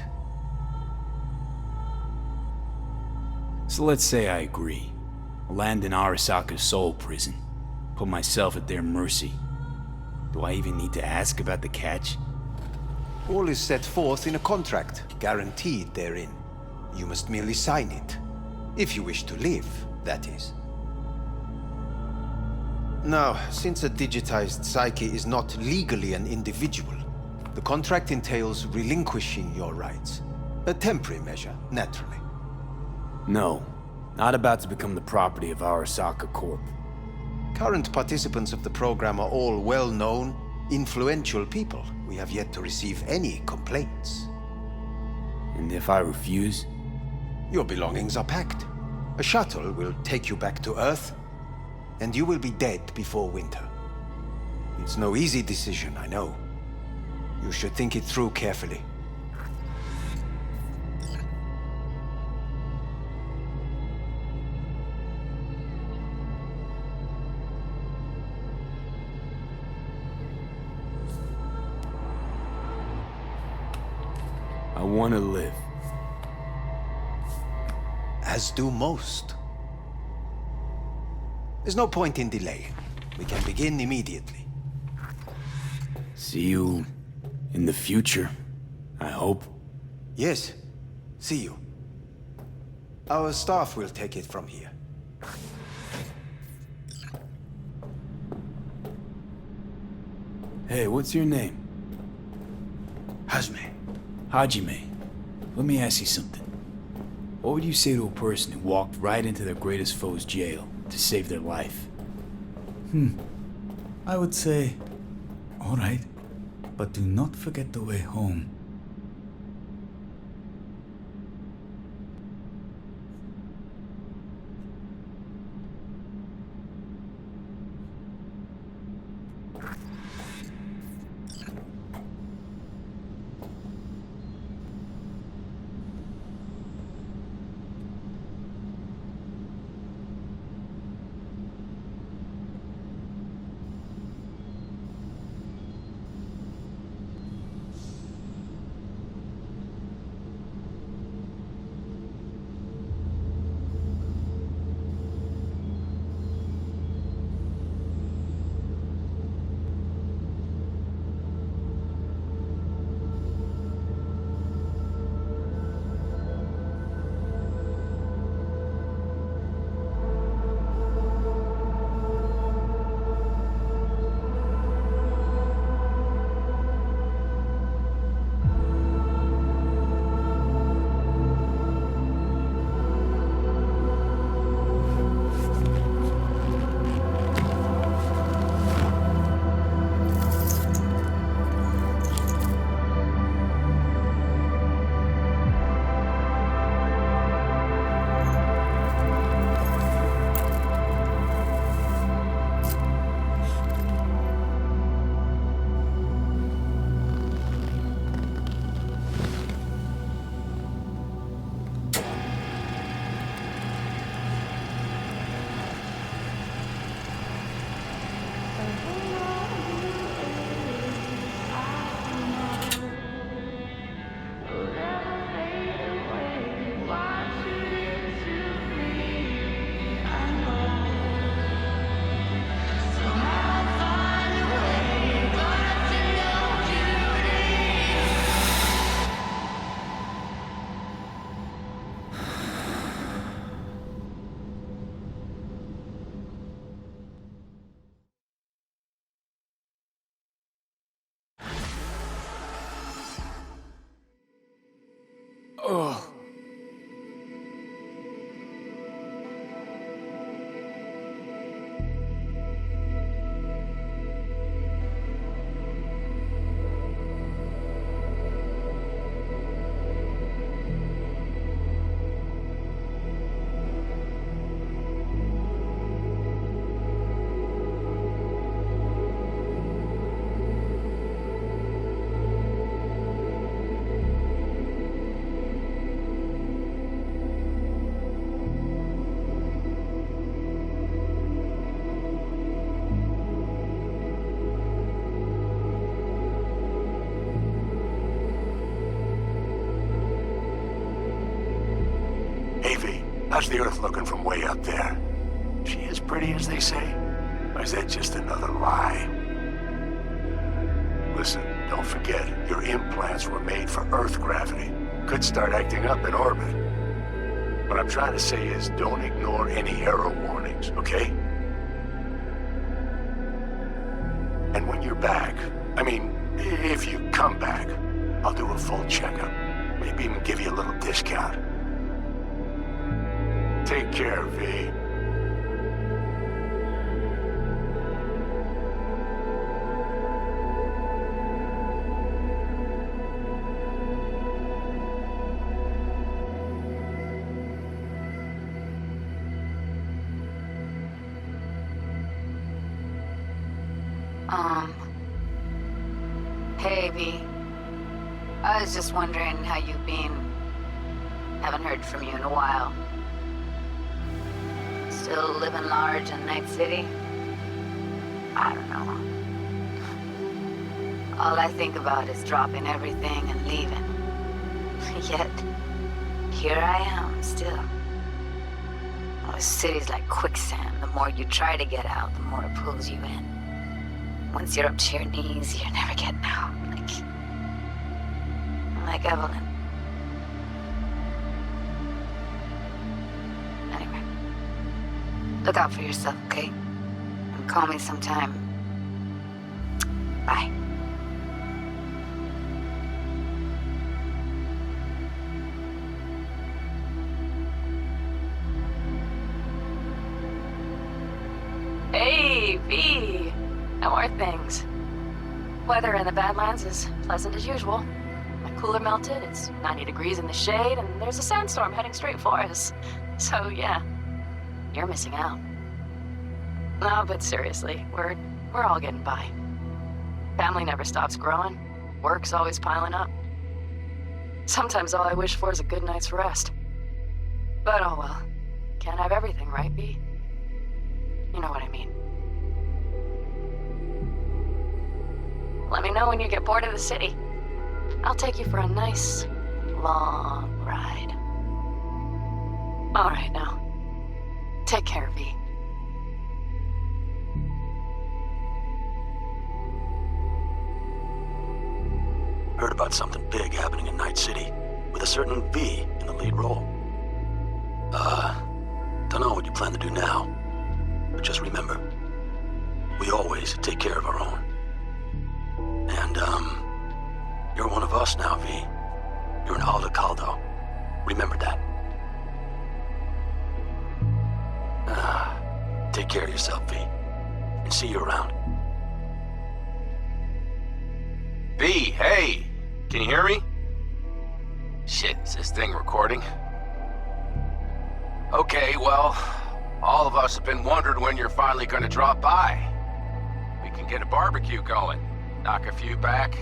So let's say I agree. Land in Arasaka's soul prison. Put myself at their mercy. Do I even need to ask about the catch? All is set forth in a contract, guaranteed therein. You must merely sign it. If you wish to live, that is. Now, since a digitized psyche is not legally an individual, the contract entails relinquishing your rights. A temporary measure, naturally. No, not about to become the property of Arasaka Corp. Current participants of the program are all well-known, influential people. We have yet to receive any complaints. And if I refuse? Your belongings are packed. A shuttle will take you back to Earth, and you will be dead before winter. It's no easy decision, I know. You should think it through carefully. I want to live. As do most. There's no point in delaying. We can begin immediately. See you in the future, I hope. Yes, see you. Our staff will take it from here. Hey, what's your name? Hajime. Hajime. Let me ask you something. What would you say to a person who walked right into their greatest foe's jail to save their life? I would say, all right, but do not forget the way home. Oh. How's the Earth looking from way up there? She as pretty as they say? Or is that just another lie? Listen, don't forget, your implants were made for Earth gravity. Could start acting up in orbit. What I'm trying to say is, don't ignore any error warnings, okay? And when you're back, I mean, if you come back, I'll do a full checkup. Maybe even give you a little discount. Take care, V. Hey, V. I was just wondering how you've been. Haven't heard from you in a while. Still living large in Night City? I don't know. All I think about is dropping everything and leaving. Yet, here I am, still. Oh, this city's like quicksand. The more you try to get out, the more it pulls you in. Once you're up to your knees, you're never getting out. Like Evelyn. Anyway. Look out for yourself, okay? And call me sometime. Bye. Hey, V! How are things? Weather in the Badlands is pleasant as usual. My cooler melted, it's 90 degrees in the shade, and there's a sandstorm heading straight for us. So yeah, you're missing out. No, but seriously, we're all getting by. Family never stops growing. Work's always piling up. Sometimes all I wish for is a good night's rest. But oh well. Can't have everything, right, V? You know what I mean. Let me know when you get bored of the city. I'll take you for a nice, long ride. All right, now. Take care, V. Heard about something big happening in Night City, with a certain V in the lead role. Don't know what you plan to do now, but just remember, we always take care of our own. And, you're one of us now, V. You're an Aldecaldo. Remember that. Take care of yourself, V. And see you around. V, hey! Can you hear me? Shit, is this thing recording? Okay, well, all of us have been wondering when you're finally gonna drop by. We can get a barbecue going, knock a few back,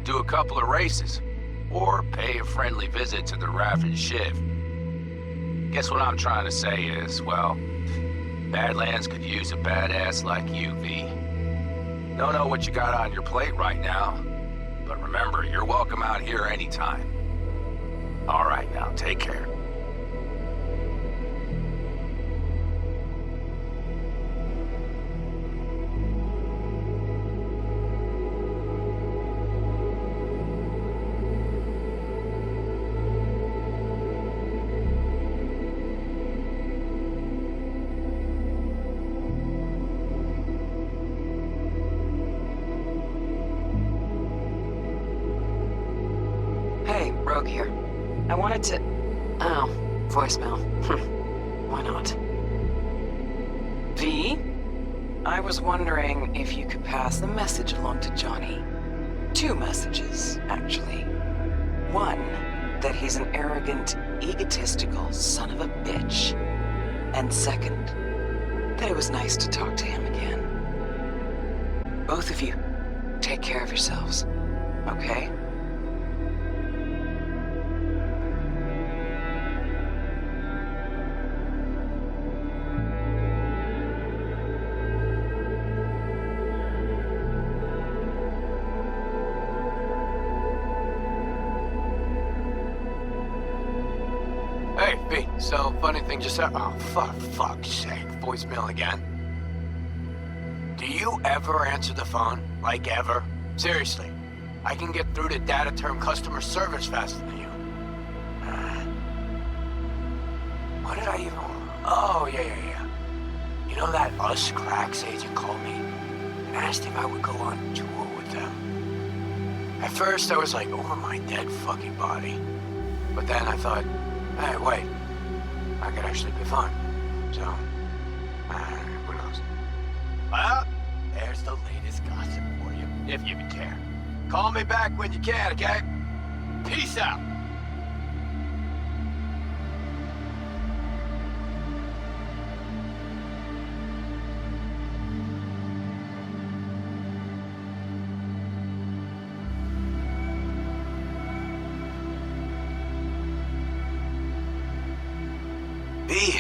do a couple of races, or pay a friendly visit to the Raft and Shiv. Guess what I'm trying to say is, well, Badlands could use a badass like you, V. Don't know what you got on your plate right now, but remember, you're welcome out here anytime. All right, now, take care. Hey, Rogue here. I wanted to... Oh, voicemail. Why not? V? I was wondering if you could pass the message along to Johnny. 2 messages, actually. 1, that he's an arrogant, egotistical son of a bitch. And 2nd, that it was nice to talk to him again. Both of you, take care of yourselves, okay? Hey, B, so funny thing just happened. Oh, fuck's sake. Voicemail again. Do you ever answer the phone? Like, ever? Seriously. I can get through to data term customer service faster than you. What did I even... Oh, yeah. You know that Us Cracks agent called me and asked if I would go on tour with them. At first, I was like, over my dead fucking body. But then I thought, hey, wait. I could actually be fun. So, who knows? Well, there's the latest gossip for you, if you care. Call me back when you can, okay? Peace out.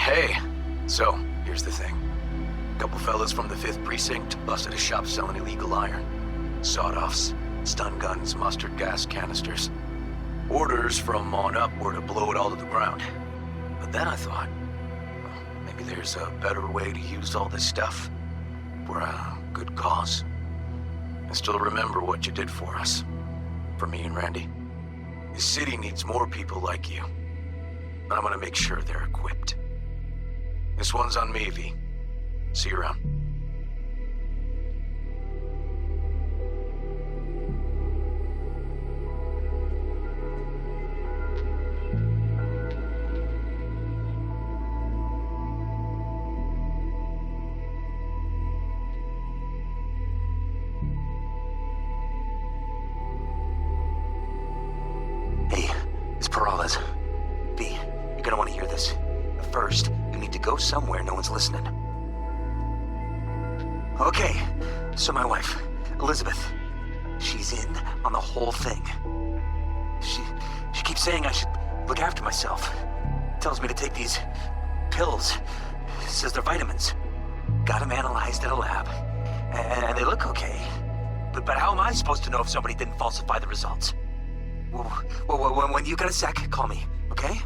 Hey, so, here's the thing. A couple fellas from the 5th Precinct busted a shop selling illegal iron. Sawed-offs, stun guns, mustard gas canisters. Orders from on up were to blow it all to the ground. But then I thought, well, maybe there's a better way to use all this stuff for a good cause. I still remember what you did for us. For me and Randy. The city needs more people like you. I'm gonna make sure they're equipped. This one's on me, V. See you around. Hey, it's Peralez. V, you're gonna want to hear this. But first, you need to go somewhere no one's listening. Okay, so my wife, Elizabeth, she's in on the whole thing. She keeps saying I should look after myself. Tells me to take these pills. Says they're vitamins. Got them analyzed at a lab. And they look okay. But how am I supposed to know if somebody didn't falsify the results? Well, when you got a sec, call me, okay?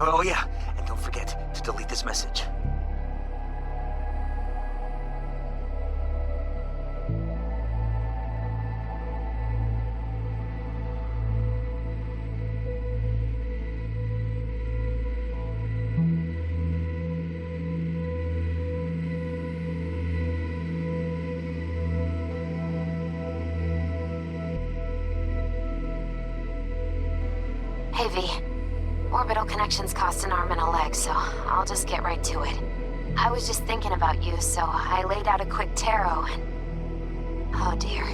Oh yeah, and don't forget to delete this message. Hey, V. Orbital connections cost an arm and a leg, so I'll just get right to it. I was just thinking about you, so I laid out a quick tarot and... Oh dear.